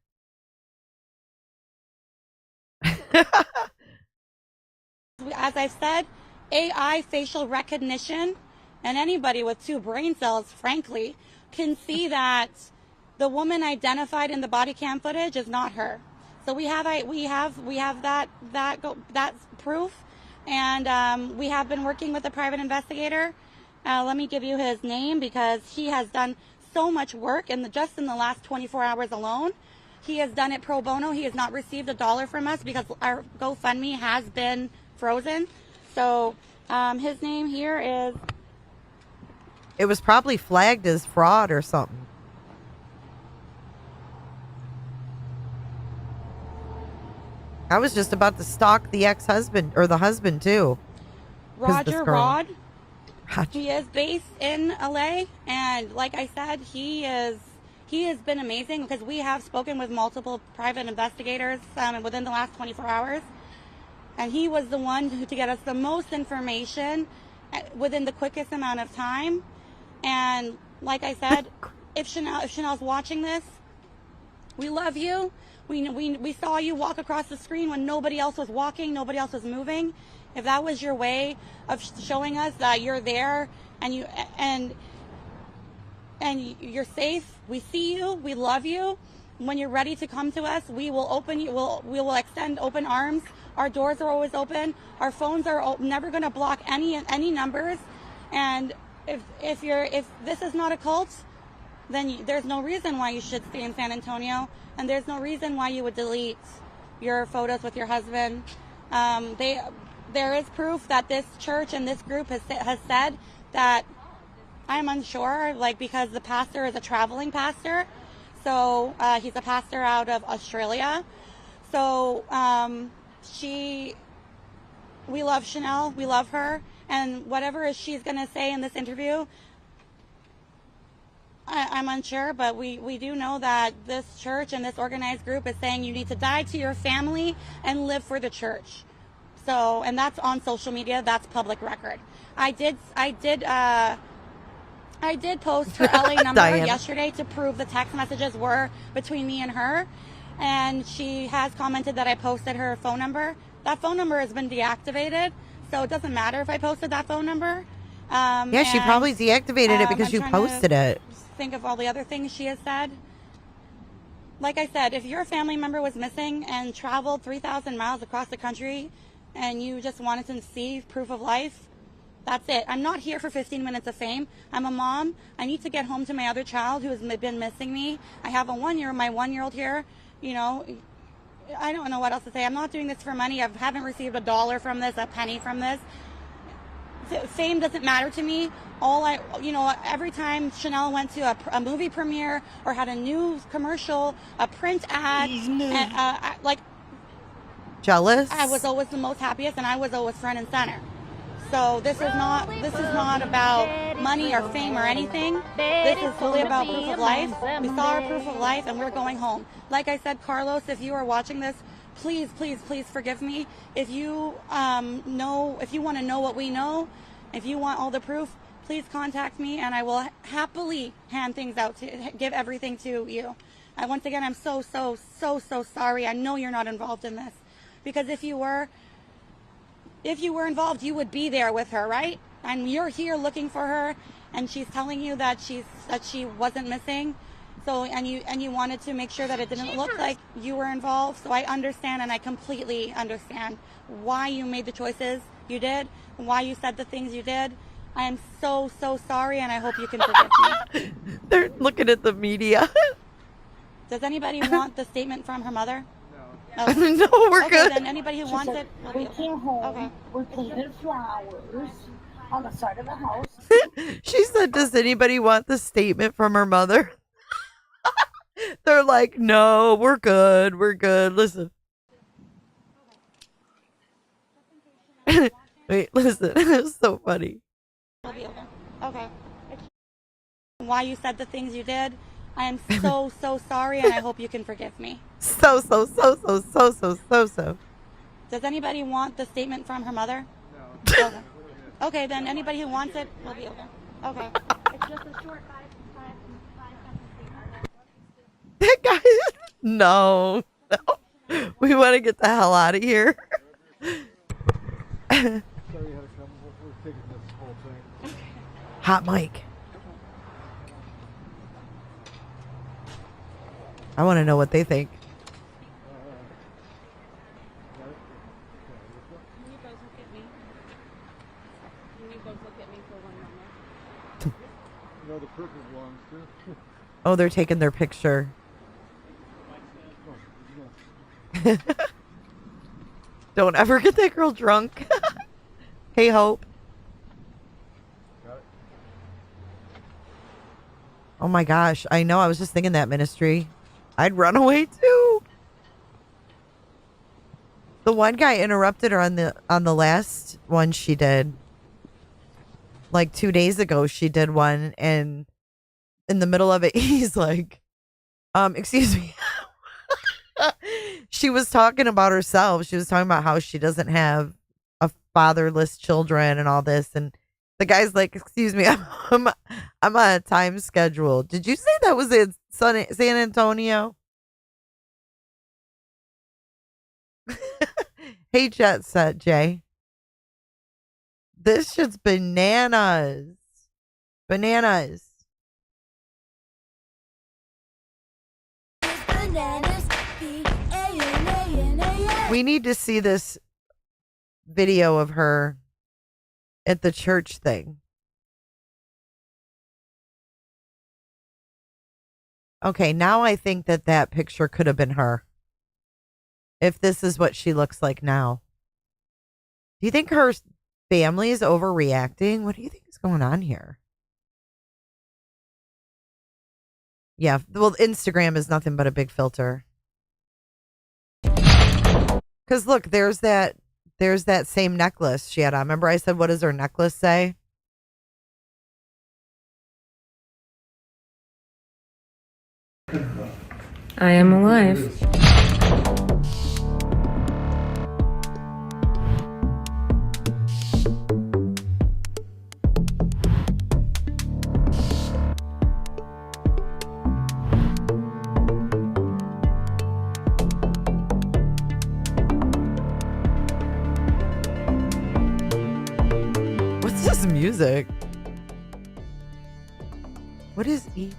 As I've said, AI facial recognition, and anybody with 2 brain cells, frankly, can see that the woman identified in the body cam footage is not her. So we have that proof, and we have been working with a private investigator. Let me give you his name because he has done so much work just in the last 24 hours alone. He has done it pro bono. He has not received $1 from us because our GoFundMe has been frozen. So his name here is... It was probably flagged as fraud or something. I was just about to stalk the ex-husband, or the husband too. Roger Rod. He is based in LA, and like I said, he has been amazing because we have spoken with multiple private investigators within the last 24 hours, and he was the one to get us the most information within the quickest amount of time. And like I said, if Chanel's watching this, we love you. We saw you walk across the screen when nobody else was walking, nobody else was moving. If that was your way of showing us that you're there and you're safe, we see you, we love you. When you're ready to come to us, we will we will extend open arms. Our doors are always open. Our phones are never going to block any numbers. And if this is not a cult, then there's no reason why you should stay in San Antonio, and there's no reason why you would delete your photos with your husband. There is proof that this church and this group has said that, I'm unsure, because the pastor is a traveling pastor, so he's a pastor out of Australia. So we love Chanel, we love her, and whatever she's going to say in this interview, I'm unsure, but we do know that this church and this organized group is saying you need to die to your family and live for the church. So, and that's on social media. That's public record. I did post her LA number yesterday to prove the text messages were between me and her, and she has commented that I posted her phone number. That phone number has been deactivated, so it doesn't matter if I posted that phone number. Yeah, she probably deactivated it because you posted it. Think of all the other things she has said. Like I said, if your family member was missing and traveled 3,000 miles across the country and you just wanted to see proof of life, that's it. I'm not here for 15 minutes of fame. I'm a mom. I need to get home to my other child who has been missing me. I have my 1-year-old here. You know, I don't know what else to say. I'm not doing this for money. I haven't received $1 from this, a penny from this. Fame doesn't matter to me. Every time Chanel went to a movie premiere or had a news commercial, a print ad, jealous. I was always the most happiest, and I was always front and center. So this is not about money or fame or anything. This is fully about proof of life. We saw our proof of life, and we're going home. Like I said, Carlos, if you are watching this, please, please, please forgive me. If you if you want to know what we know, if you want all the proof, please contact me, and I will happily hand things out give everything to you. Once again, I'm so sorry. I know you're not involved in this, because if you were involved, you would be there with her, right? And you're here looking for her, and she's telling you that she wasn't missing. So and you wanted to make sure that it didn't look like you were involved. So I understand, and I completely understand why you made the choices you did, why you said the things you did. I am so sorry, and I hope you can forgive me. They're looking at the media. Does anybody want the statement from her mother? No. No, we're good. Then anybody who wants it. We came home. We planted flowers on the side of the house. She said, "Does anybody want the statement from her mother?" They're like, no, we're good. We're good. Listen. Wait, listen. It's so funny. Okay. Why you said the things you did. I am so sorry, and I hope you can forgive me. So. Does anybody want the statement from her mother? No. Okay. Okay, then anybody who wants it will be over. Okay. It's just a short five That guy, no. We want to get the hell out of here. Hot mic. I want to know what they think. Can you both look at me? Can you both look at me for 1 moment? You know the purple ones too. Oh, they're taking their picture. Don't ever get that girl drunk. Hey, Hope. Oh my gosh. I know. I was just thinking that, Ministry. I'd run away too. The one guy interrupted her on the last one she did. Like 2 days ago, she did one, and in the middle of it, he's like, excuse me. She was talking about herself. She was talking about how she doesn't have a fatherless children and all this. And the guy's like, excuse me, I'm on a time schedule. Did you say that was in San Antonio? Hey, Jet Set, Jay. This shit's bananas. Bananas. We need to see this video of her at the church thing. Okay, now I think that picture could have been her. If this is what she looks like now. Do you think her family is overreacting? What do you think is going on here? Yeah, well, Instagram is nothing but a big filter. Because look, there's that same necklace she had on. Remember I said, what does her necklace say? I am alive. What's this music? What is E?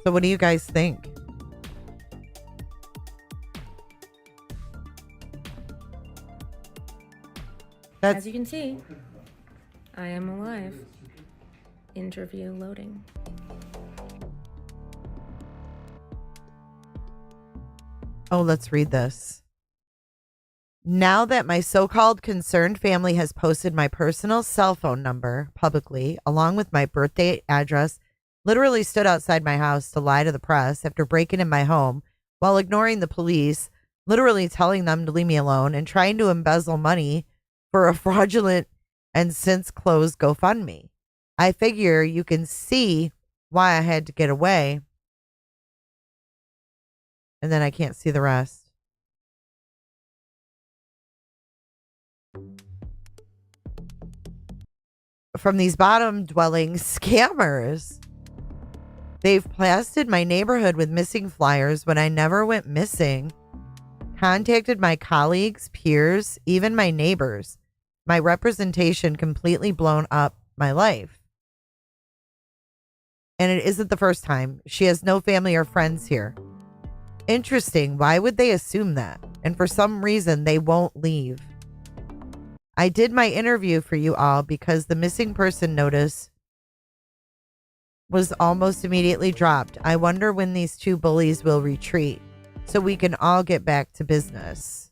So what do you guys think? As you can see, I am alive. Interview loading. Oh, let's read this. Now that my so-called concerned family has posted my personal cell phone number publicly, along with my birthday address, literally stood outside my house to lie to the press after breaking in my home while ignoring the police, literally telling them to leave me alone and trying to embezzle money for a fraudulent and since closed GoFundMe. I figure you can see why I had to get away. And then I can't see the rest. From these bottom dwelling scammers. They've plastered my neighborhood with missing flyers when I never went missing. Contacted my colleagues, peers, even my neighbors. My representation completely blown up my life. And it isn't the first time. She has no family or friends here. Interesting. Why would they assume that? And for some reason, they won't leave. I did my interview for you all because the missing person notice was almost immediately dropped. I wonder when these two bullies will retreat so we can all get back to business.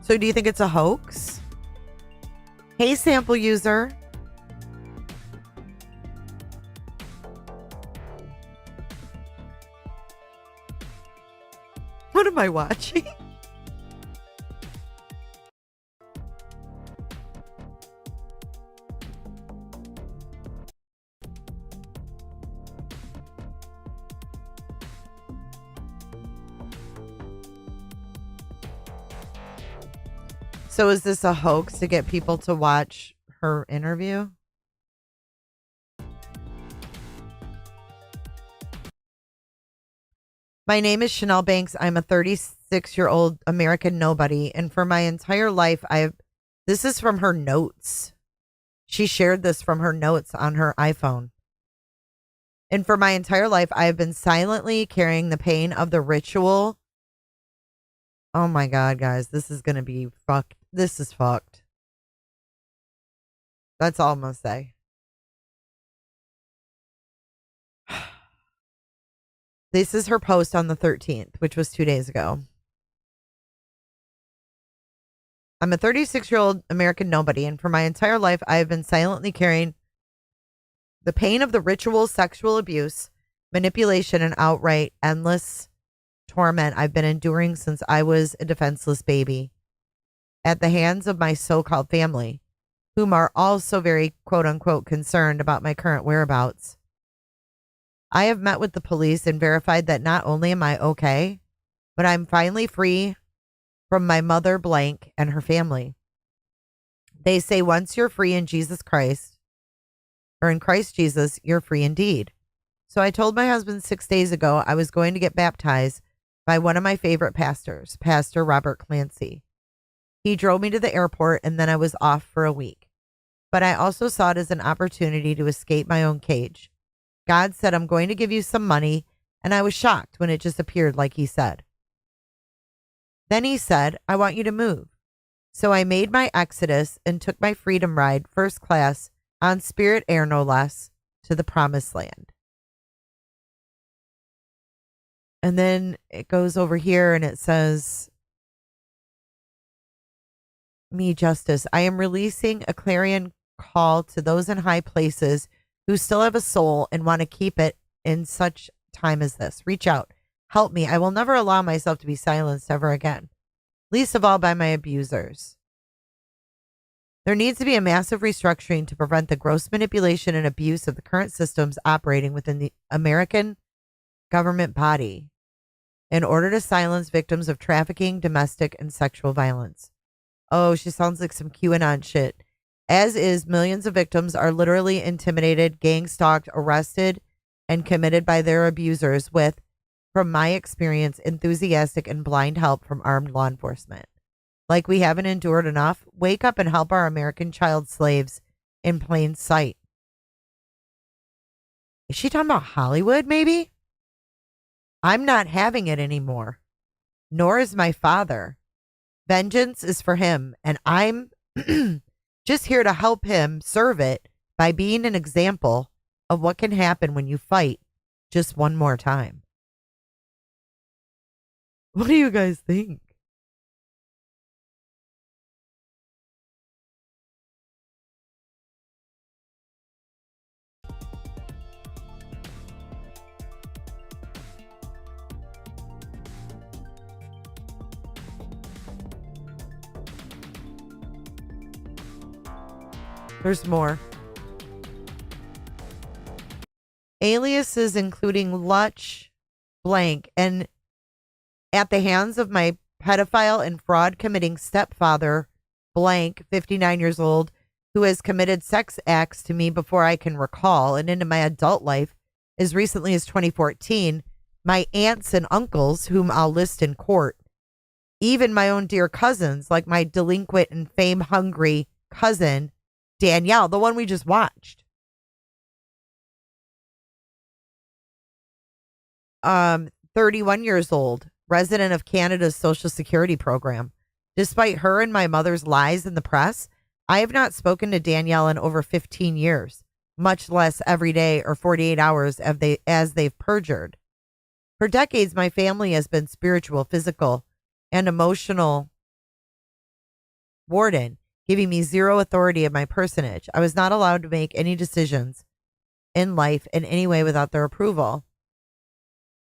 So do you think it's a hoax? Hey, sample user. What am I watching? So is this a hoax to get people to watch her interview? My name is Chanel Banks. I'm a 36-year-old American nobody. And for my entire life, this is from her notes. She shared this from her notes on her iPhone. And for my entire life, I have been silently carrying the pain of the ritual. Oh my God, guys, this is going to be fucked. This is fucked. That's all I'm going to say. This is her post on the 13th, which was 2 days ago. I'm a 36-year-old American nobody, and for my entire life, I have been silently carrying the pain of the ritual sexual abuse, manipulation, and outright endless torment I've been enduring since I was a defenseless baby at the hands of my so-called family, whom are also very quote-unquote concerned about my current whereabouts. I have met with the police and verified that not only am I okay, but I'm finally free from my mother blank and her family. They say once you're free in Jesus Christ, or in Christ Jesus, you're free indeed. So I told my husband 6 days ago I was going to get baptized by one of my favorite pastors, Pastor Robert Clancy. He drove me to the airport and then I was off for a week. But I also saw it as an opportunity to escape my own cage. God said, I'm going to give you some money, and I was shocked when it just appeared like he said. Then he said, I want you to move. So I made my exodus and took my freedom ride first class on Spirit Air, no less, to the promised land. And then it goes over here and it says, me justice. I am releasing a clarion call to those in high places who still have a soul and want to keep it in such time as this. Reach out. Help me. I will never allow myself to be silenced ever again. Least of all by my abusers. There needs to be a massive restructuring to prevent the gross manipulation and abuse of the current systems operating within the American government body in order to silence victims of trafficking, domestic, and sexual violence. Oh, she sounds like some QAnon shit. As is, millions of victims are literally intimidated, gang stalked, arrested, and committed by their abusers with, from my experience, enthusiastic and blind help from armed law enforcement. Like we haven't endured enough, wake up and help our American child slaves in plain sight. Is she talking about Hollywood, maybe? I'm not having it anymore. Nor is my father. Vengeance is for him, and I'm just here to help him serve it by being an example of what can happen when you fight just one more time. What do you guys think? There's more. Aliases including Lutch blank and at the hands of my pedophile and fraud committing stepfather blank 59 years old who has committed sex acts to me before I can recall and into my adult life as recently as 2014, my aunts and uncles whom I'll list in court, even my own dear cousins like my delinquent and fame hungry cousin Danielle, the one we just watched. 31 years old, resident of Canada's Social Security program. Despite her and my mother's lies in the press, I have not spoken to Danielle in over 15 years, much less every day or 48 hours as they've perjured. For decades, my family has been spiritual, physical, and emotional warden, giving me zero authority in my personage. I was not allowed to make any decisions in life in any way without their approval.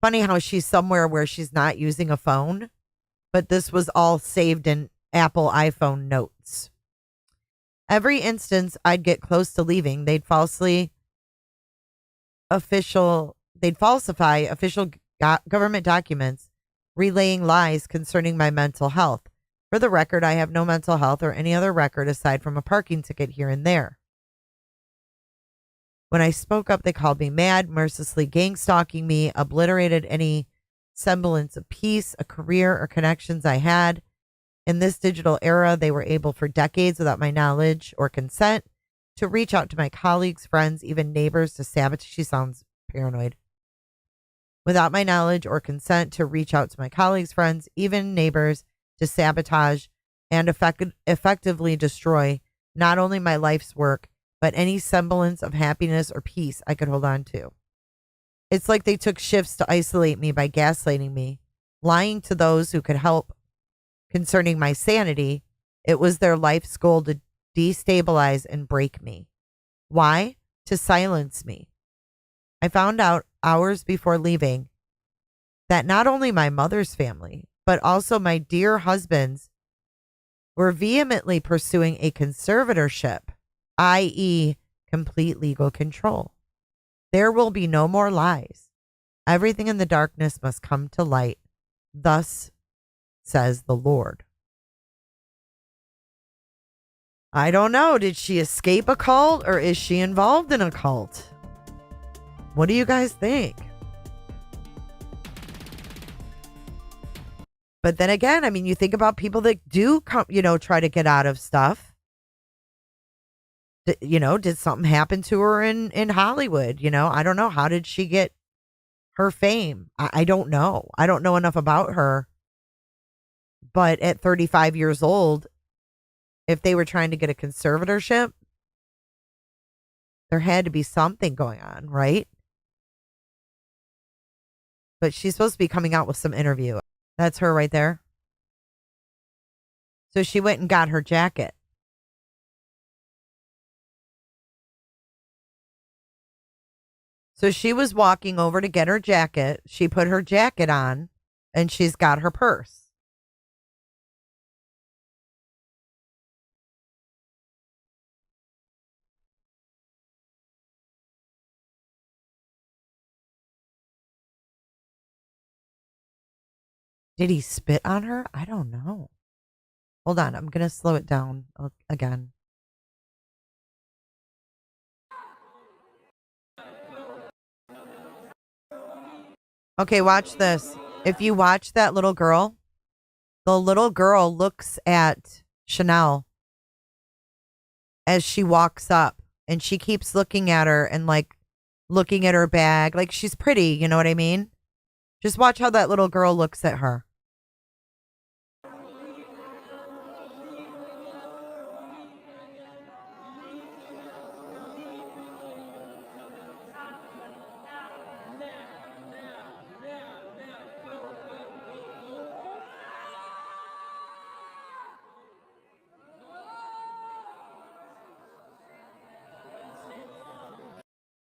Funny how she's somewhere where she's not using a phone, but this was all saved in Apple iPhone notes. Every instance I'd get close to leaving, they'd falsify official government documents relaying lies concerning my mental health. For the record, I have no mental health or any other record aside from a parking ticket here and there. When I spoke up, they called me mad, mercilessly gang stalking me, obliterated any semblance of peace, a career, or connections I had. In this digital era, they were able for decades without my knowledge or consent to reach out to my colleagues, friends, even neighbors to sabotage. She sounds paranoid. Without my knowledge or consent to reach out to my colleagues, friends, even neighbors to sabotage and effectively destroy not only my life's work, but any semblance of happiness or peace I could hold on to. It's like they took shifts to isolate me by gaslighting me, lying to those who could help concerning my sanity. It was their life's goal to destabilize and break me. Why? To silence me. I found out hours before leaving that not only my mother's family, but also my dear husband's were vehemently pursuing a conservatorship, i.e., complete legal control. There will be no more lies. Everything in the darkness must come to light. Thus says the Lord. I don't know. Did she escape a cult or is she involved in a cult? What do you guys think? But then again, I mean, you think about people that do come, try to get out of stuff. Did something happen to her in Hollywood? I don't know. How did she get her fame? I don't know. I don't know enough about her. But at 35 years old, if they were trying to get a conservatorship, there had to be something going on, right? But she's supposed to be coming out with some interview. That's her right there. So she went and got her jacket. So she was walking over to get her jacket. She put her jacket on and she's got her purse. Did he spit on her? I don't know. Hold on. I'm going to slow it down again. Okay, watch this. If you watch that little girl, the little girl looks at Chanel as she walks up and she keeps looking at her and like looking at her bag. Like she's pretty, you know what I mean? Just watch how that little girl looks at her.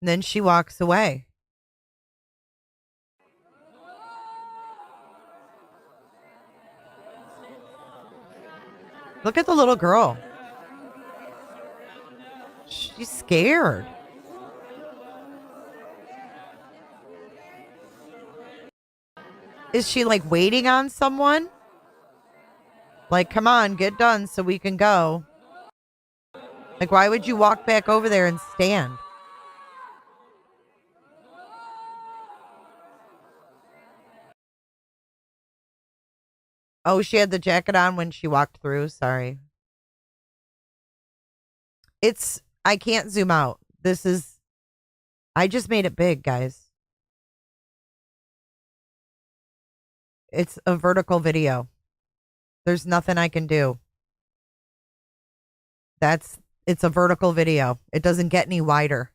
And then she walks away. Look at the little girl. She's scared. Is she like waiting on someone? Like, come on, get done so we can go. Like, why would you walk back over there and stand? Oh, she had the jacket on when she walked through. Sorry. I can't zoom out. I just made it big, guys. It's a vertical video. There's nothing I can do. It's a vertical video. It doesn't get any wider.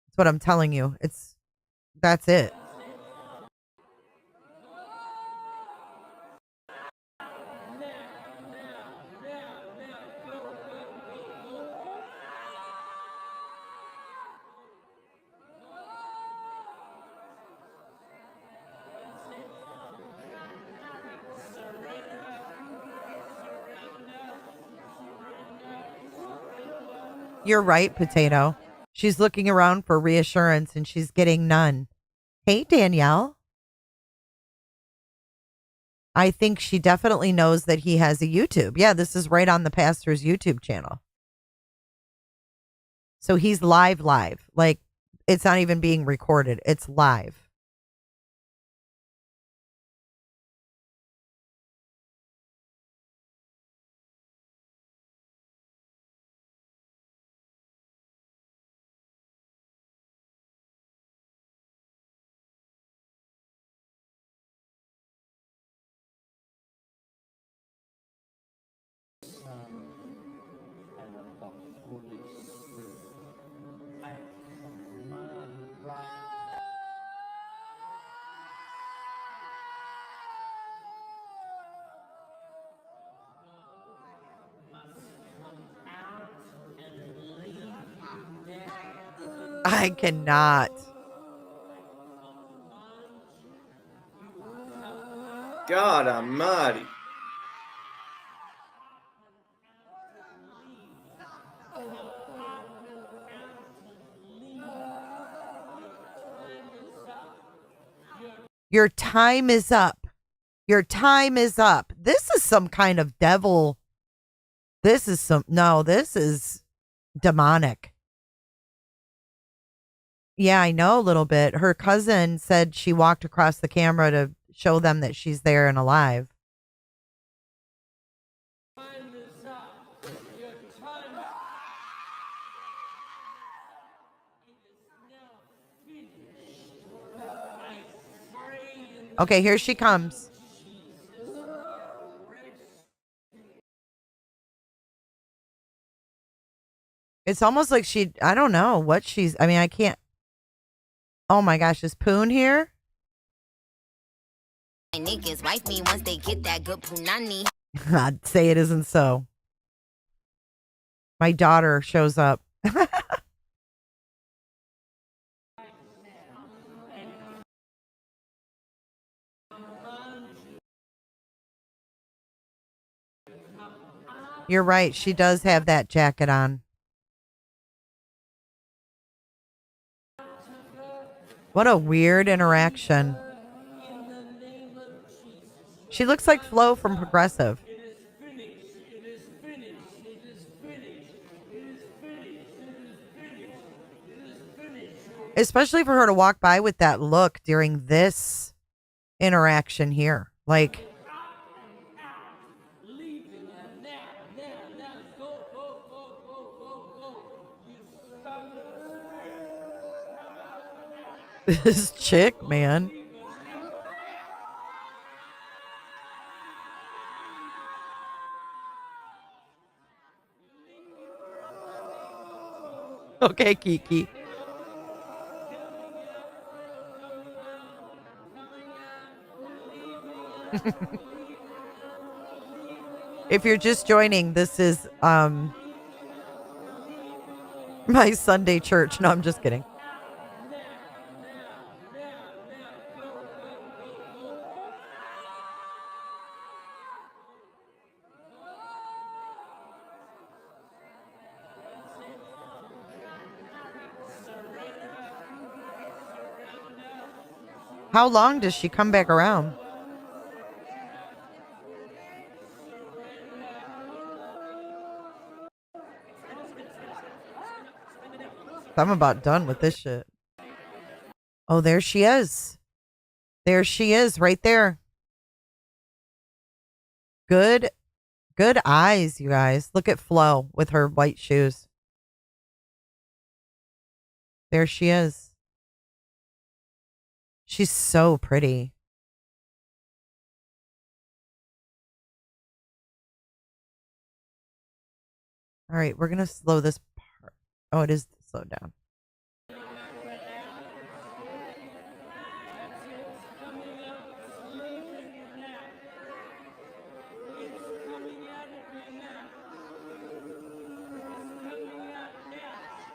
That's what I'm telling you. That's it. You're right, Potato. She's looking around for reassurance and she's getting none. Hey, Danielle. I think she definitely knows that he has a YouTube. Yeah, this is right on the pastor's YouTube channel. So he's live. Like, it's not even being recorded. It's live. I cannot. God almighty. Your time is up. Your time is up. This is some kind of devil. This is demonic. Yeah, I know a little bit. Her cousin said she walked across the camera to show them that she's there and alive. Okay, here she comes. It's almost like I don't know what I can't. Oh my gosh, is Poon here? Niggas wife me once they get that good punani. I'd say it isn't so. My daughter shows up. You're right. She does have that jacket on. What a weird interaction. She looks like Flo from Progressive. Especially for her to walk by with that look during this interaction here. Like, this chick, man. Okay, Kiki. If you're just joining, this is my Sunday church. No, I'm just kidding. How long does she come back around? I'm about done with this shit. Oh, there she is. There she is right there. Good eyes, you guys. Look at Flo with her white shoes. There she is. She's so pretty. All right, we're going to slow this part. Oh, it is slowed down.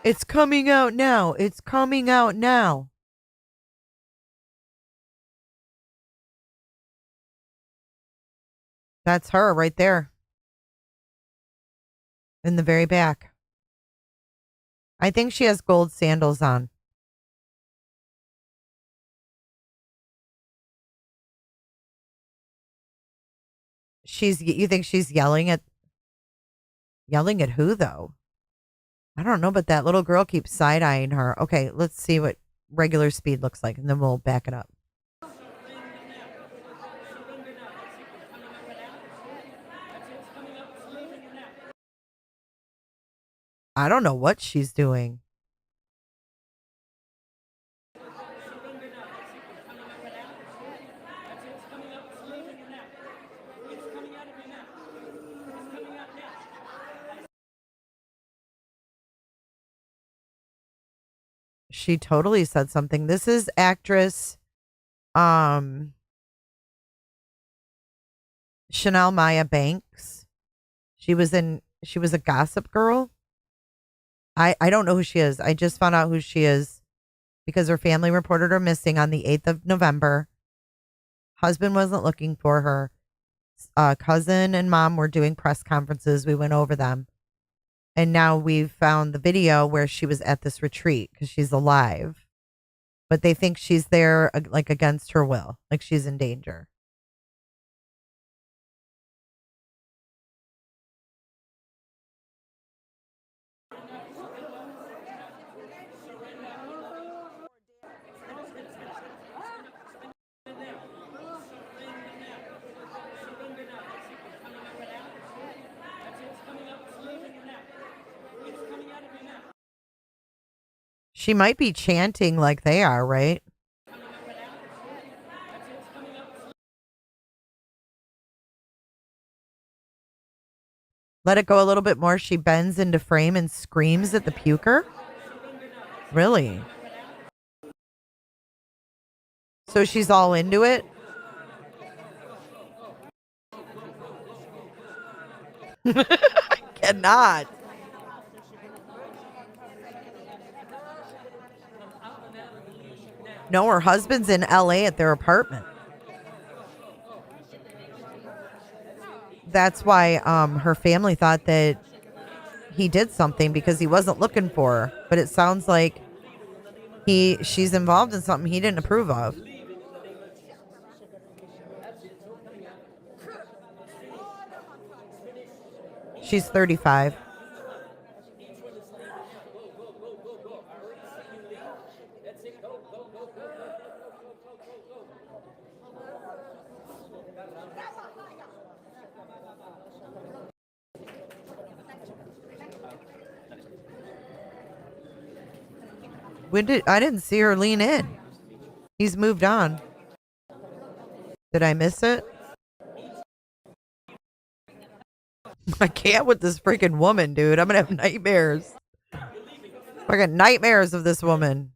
It's coming out now. It's coming out now. That's her right there. In the very back. I think she has gold sandals on. You think she's yelling at who though? I don't know, but that little girl keeps side-eyeing her. Okay, let's see what regular speed looks like, and then we'll back it up. I don't know what she's doing. She totally said something. This is actress Chanel Maya Banks. She was a Gossip Girl. I don't know who she is. I just found out who she is because her family reported her missing on the 8th of November. Husband wasn't looking for her. Cousin and mom were doing press conferences. We went over them. And now we've found the video where she was at this retreat because she's alive. But they think she's there like against her will, like she's in danger. She might be chanting like they are, right? Let it go a little bit more. She bends into frame and screams at the puker. Really? So she's all into it? I cannot. No, her husband's in LA at their apartment. That's why her family thought that he did something because he wasn't looking for her. But it sounds like she's involved in something he didn't approve of. She's 35. I didn't see her lean in. He's moved on. Did I miss it? I can't with this freaking woman, dude. I'm gonna have nightmares. Fucking nightmares of this woman.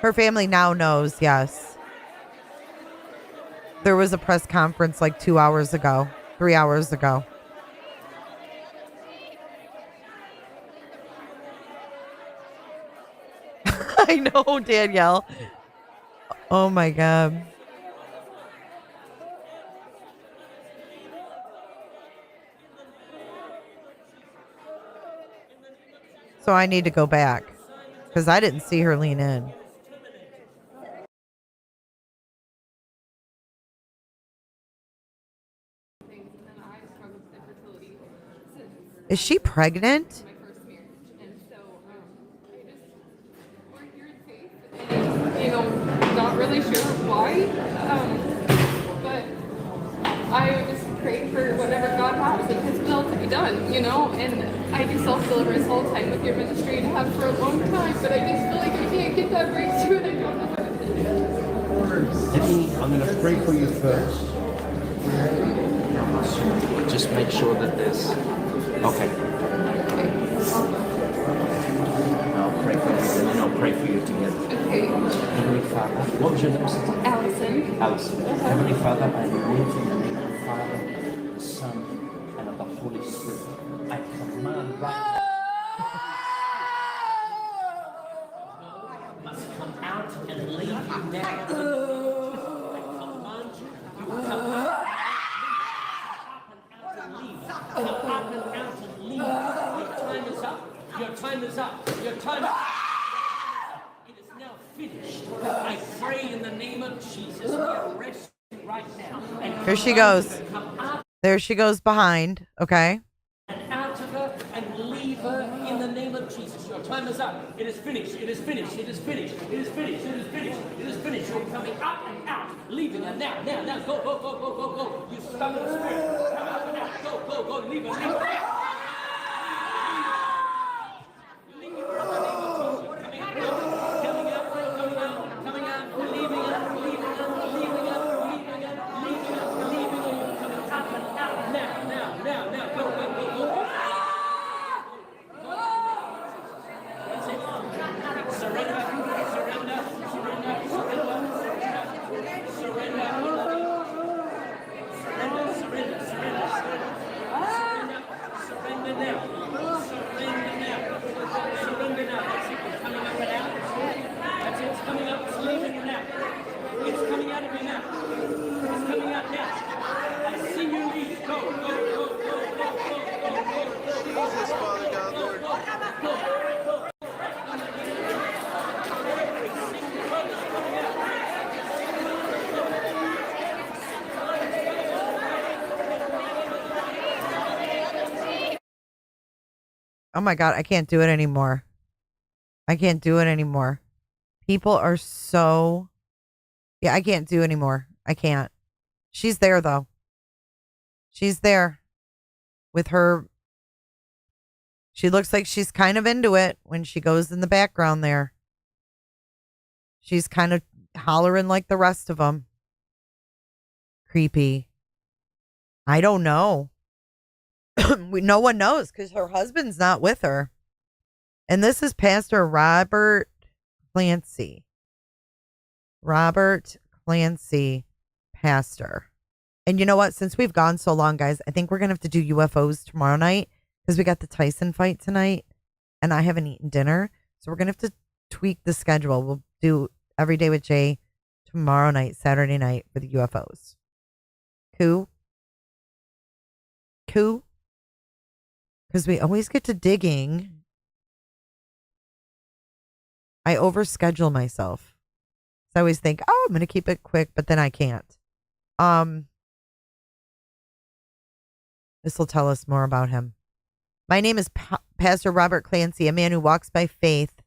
Her family now knows, yes. There was a press conference like 2 hours ago, 3 hours ago. I know, Danielle. Oh my God. So I need to go back because I didn't see her lean in. Is she pregnant? You know, not really sure why, but I just pray for whatever God has and His will to be done, you know, and I do self-deliverance all the time with your ministry and have for a long time, but I just feel like I can't get that breakthrough and I don't know how to do it. I'm going to pray for you first. Just make sure that there's... Okay. I'll pray for you and then I'll pray for you together. Okay. Heavenly Father, What was your name? Sister? Allison. Allison. Heavenly Father, I live in the name of the Father, the Son, and of the Holy Spirit. I command right now. Must come out and leave you now. I command you. You come up and leave. Come up and out and leave. Your time is up. Your time is up. Your time is up. It is now finished. I pray in the name of Jesus. We arrest you right now. And Here she goes. There she goes behind. Okay. And out of her and leave her in the name of Jesus. Your time is up. It is finished. It is finished. It is finished. It is finished. It is finished. It is finished. You're coming up and out, leaving her now. Now. Go, go, go, go, go, go. You stubborn spirit. Come out and out. Go, go, go. Leave her. Leave her. Leave her in the name of Jesus. Coming out. Coming out. Coming out. Coming out. Leaving her. Leaving her. Leaving her. Leaving her. Leaving her. Leaving her. You're coming up and out. Now. Go, go, go, go. Oh my God, I can't do it anymore. I can't do it anymore. People are so... Yeah, I can't do anymore. I can't. She's there, though. She's there with her... She looks like she's kind of into it when she goes in the background there. She's kind of hollering like the rest of them. Creepy. I don't know. No one knows because her husband's not with her. And this is Pastor Robert Clancy. Robert Clancy, pastor. And you know what? Since we've gone so long, guys, I think we're going to have to do UFOs tomorrow night because we got the Tyson fight tonight and I haven't eaten dinner. So we're going to have to tweak the schedule. We'll do Every Day with Jay tomorrow night, Saturday night for the UFOs. Cool? Cool? Because we always get to digging. I overschedule myself. So I always think, oh, I'm going to keep it quick, but then I can't. This will tell us more about him. My name is Pastor Robert Clancy, a man who walks by faith.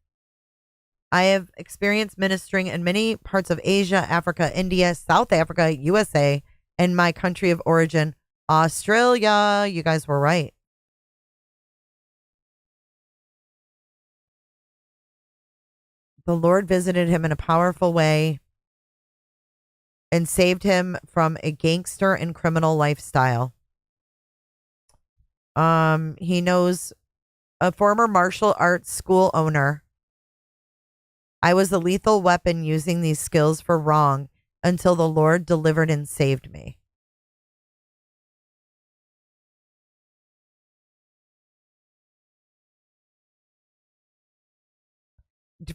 I have experienced ministering in many parts of Asia, Africa, India, South Africa, USA, and my country of origin, Australia. You guys were right. The Lord visited him in a powerful way and saved him from a gangster and criminal lifestyle. He knows a former martial arts school owner. I was a lethal weapon using these skills for wrong until the Lord delivered and saved me.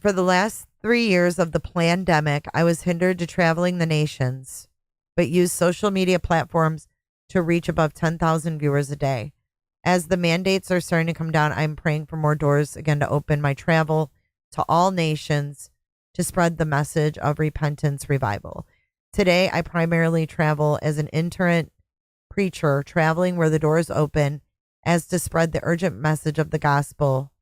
For the last 3 years of the pandemic, I was hindered to traveling the nations, but used social media platforms to reach above 10,000 viewers a day. As the mandates are starting to come down, I'm praying for more doors again to open my travel to all nations to spread the message of repentance revival. Today, I primarily travel as an itinerant preacher, traveling where the doors open as to spread the urgent message of the gospel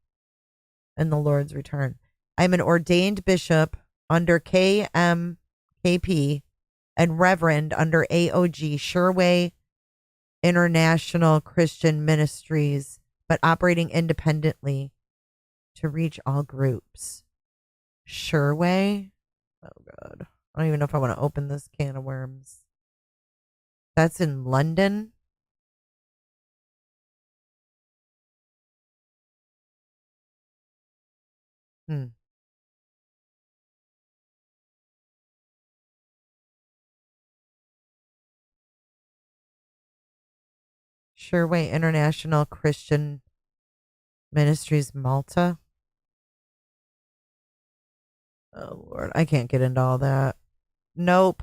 and the Lord's return. I'm an ordained bishop under KMKP and reverend under AOG, Sherway International Christian Ministries, but operating independently to reach all groups. Sherway? Oh, God. I don't even know if I want to open this can of worms. That's in London? sure. Wait, International Christian Ministries Malta. Oh, Lord. I can't get into all that. Nope.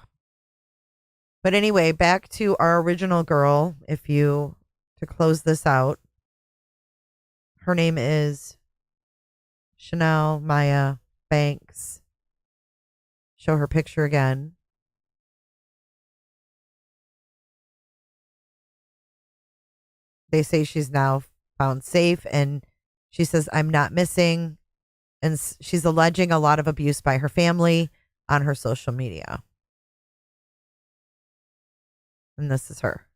But anyway, back to our original girl. To close this out, her name is Chanel Maya Banks. Show her picture again. They say she's now found safe, and she says, I'm not missing. And she's alleging a lot of abuse by her family on her social media. And this is her.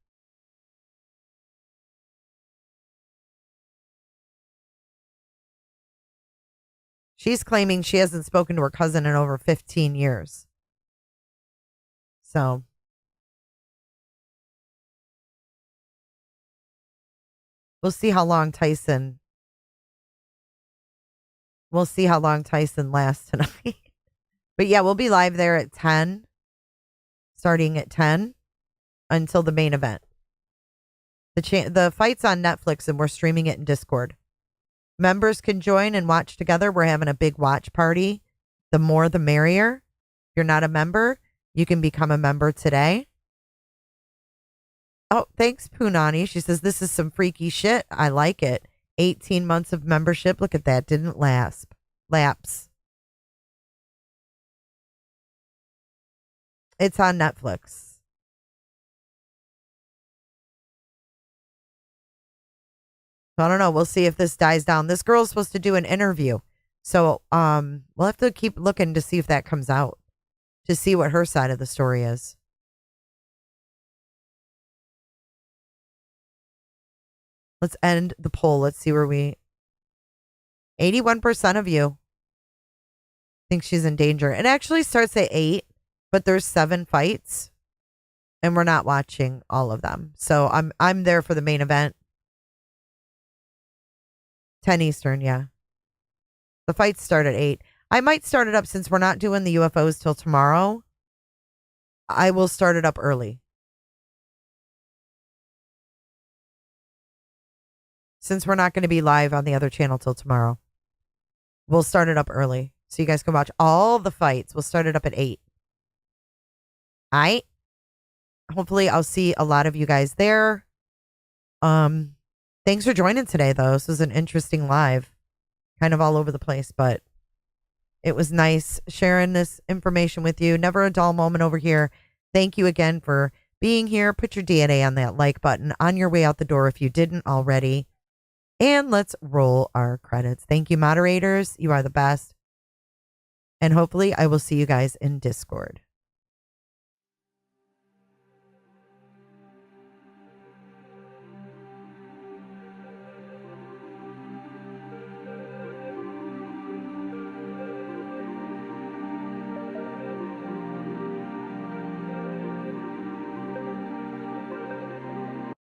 She's claiming she hasn't spoken to her cousin in over 15 years. So we'll see how long Tyson lasts tonight. But yeah, we'll be live there at 10, starting at 10 until the main event. The fight's on Netflix, and we're streaming it in Discord. Members can join and watch together. We're having a big watch party. The more, the merrier. If you're not a member, you can become a member today. Oh, thanks, Punani. She says, this is some freaky shit. I like it. 18 months of membership. Look at that. Didn't lapse. It's on Netflix. So I don't know. We'll see if this dies down. This girl's supposed to do an interview. So we'll have to keep looking to see if that comes out, to see what her side of the story is. Let's end the poll. Let's see where 81% of you think she's in danger. It actually starts at 8, but there's 7 fights, and we're not watching all of them. So I'm there for the main event. 10 Eastern, yeah. The fights start at 8. I might start it up since we're not doing the UFOs till tomorrow. I will start it up early. Since we're not going to be live on the other channel till tomorrow, we'll start it up early so you guys can watch all the fights. We'll start it up at 8. All right. Hopefully I'll see a lot of you guys there. Thanks for joining today, though. This was an interesting live, kind of all over the place, but it was nice sharing this information with you. Never a dull moment over here. Thank you again for being here. Put your DNA on that like button on your way out the door if you didn't already. And let's roll our credits. Thank you, moderators. You are the best. And hopefully I will see you guys in Discord.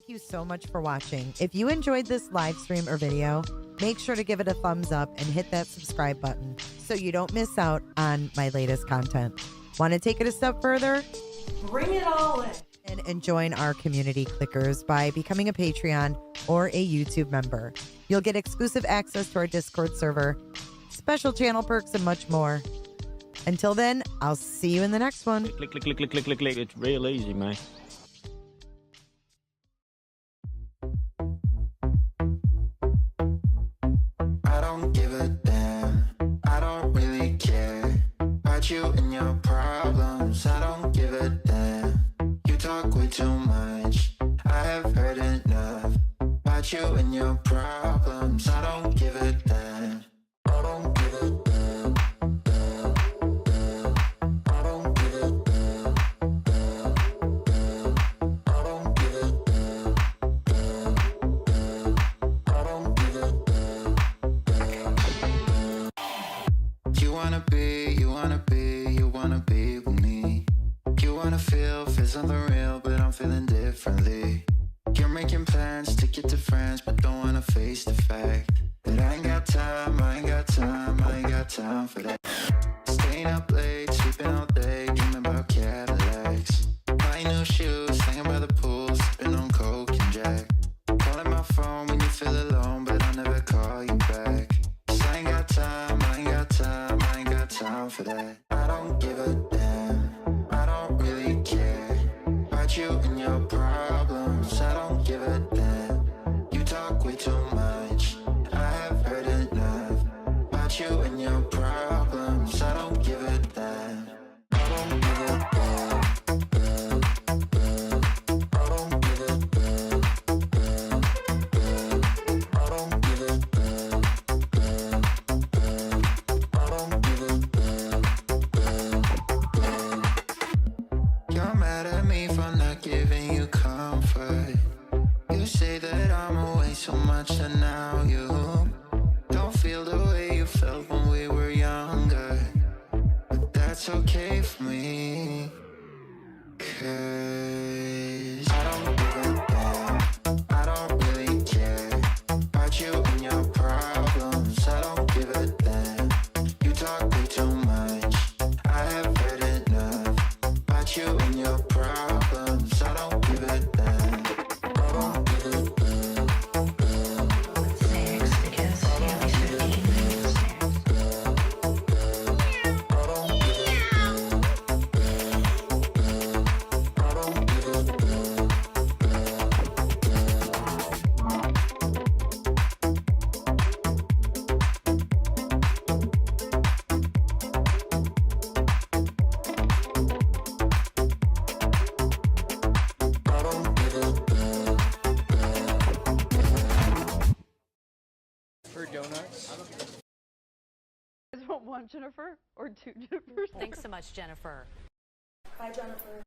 Thank you so much for watching. If you enjoyed this live stream or video, make sure to give it a thumbs up and hit that subscribe button so you don't miss out on my latest content. Want to take it a step further? Bring it all in. And join our community clickers by becoming a Patreon or a YouTube member. You'll get exclusive access to our Discord server, special channel perks, and much more. Until then, I'll see you in the next one. Click, click, click, click, click, click, click. It's real easy, man. I don't give a damn. I don't really care about you and your problems. I don't give a damn. You talk way too much. I have heard enough about you and your problems. I don't give a damn. I don't give a damn. Damn, damn. I don't give a damn. Damn, damn. I don't give a damn. Damn, damn. I don't give a damn. You wanna be with me. You wanna feel something real, but I'm feeling differently. You're making plans to get to friends, but don't wanna face the fact that I ain't got time, I ain't got time for that. Staying up late, sleeping all day, dreaming about Cadillacs. Buying new shoes, hanging by the pool, sipping on Coke and Jack. for that. I don't give a damn. I don't really care about you and your problems. I don't give a damn. You talk way too much. I have heard enough about you and your problems. I don't give a damn. I don't give a damn. I don't give a damn. I don't give a damn. I don't give a damn. You're mad at me for not giving you comfort. You say that I'm away so much and now you don't feel the way you felt when we were younger. But that's okay for me, 'cause I don't give a damn. I don't really care about you and your problems. I don't give a damn. You talk way too much. I have heard enough about you and your problems. I don't give a damn. I don't give a damn. For donuts. You want one Jennifer or two Jennifers? Thanks so much, Jennifer. Bye, Jennifer.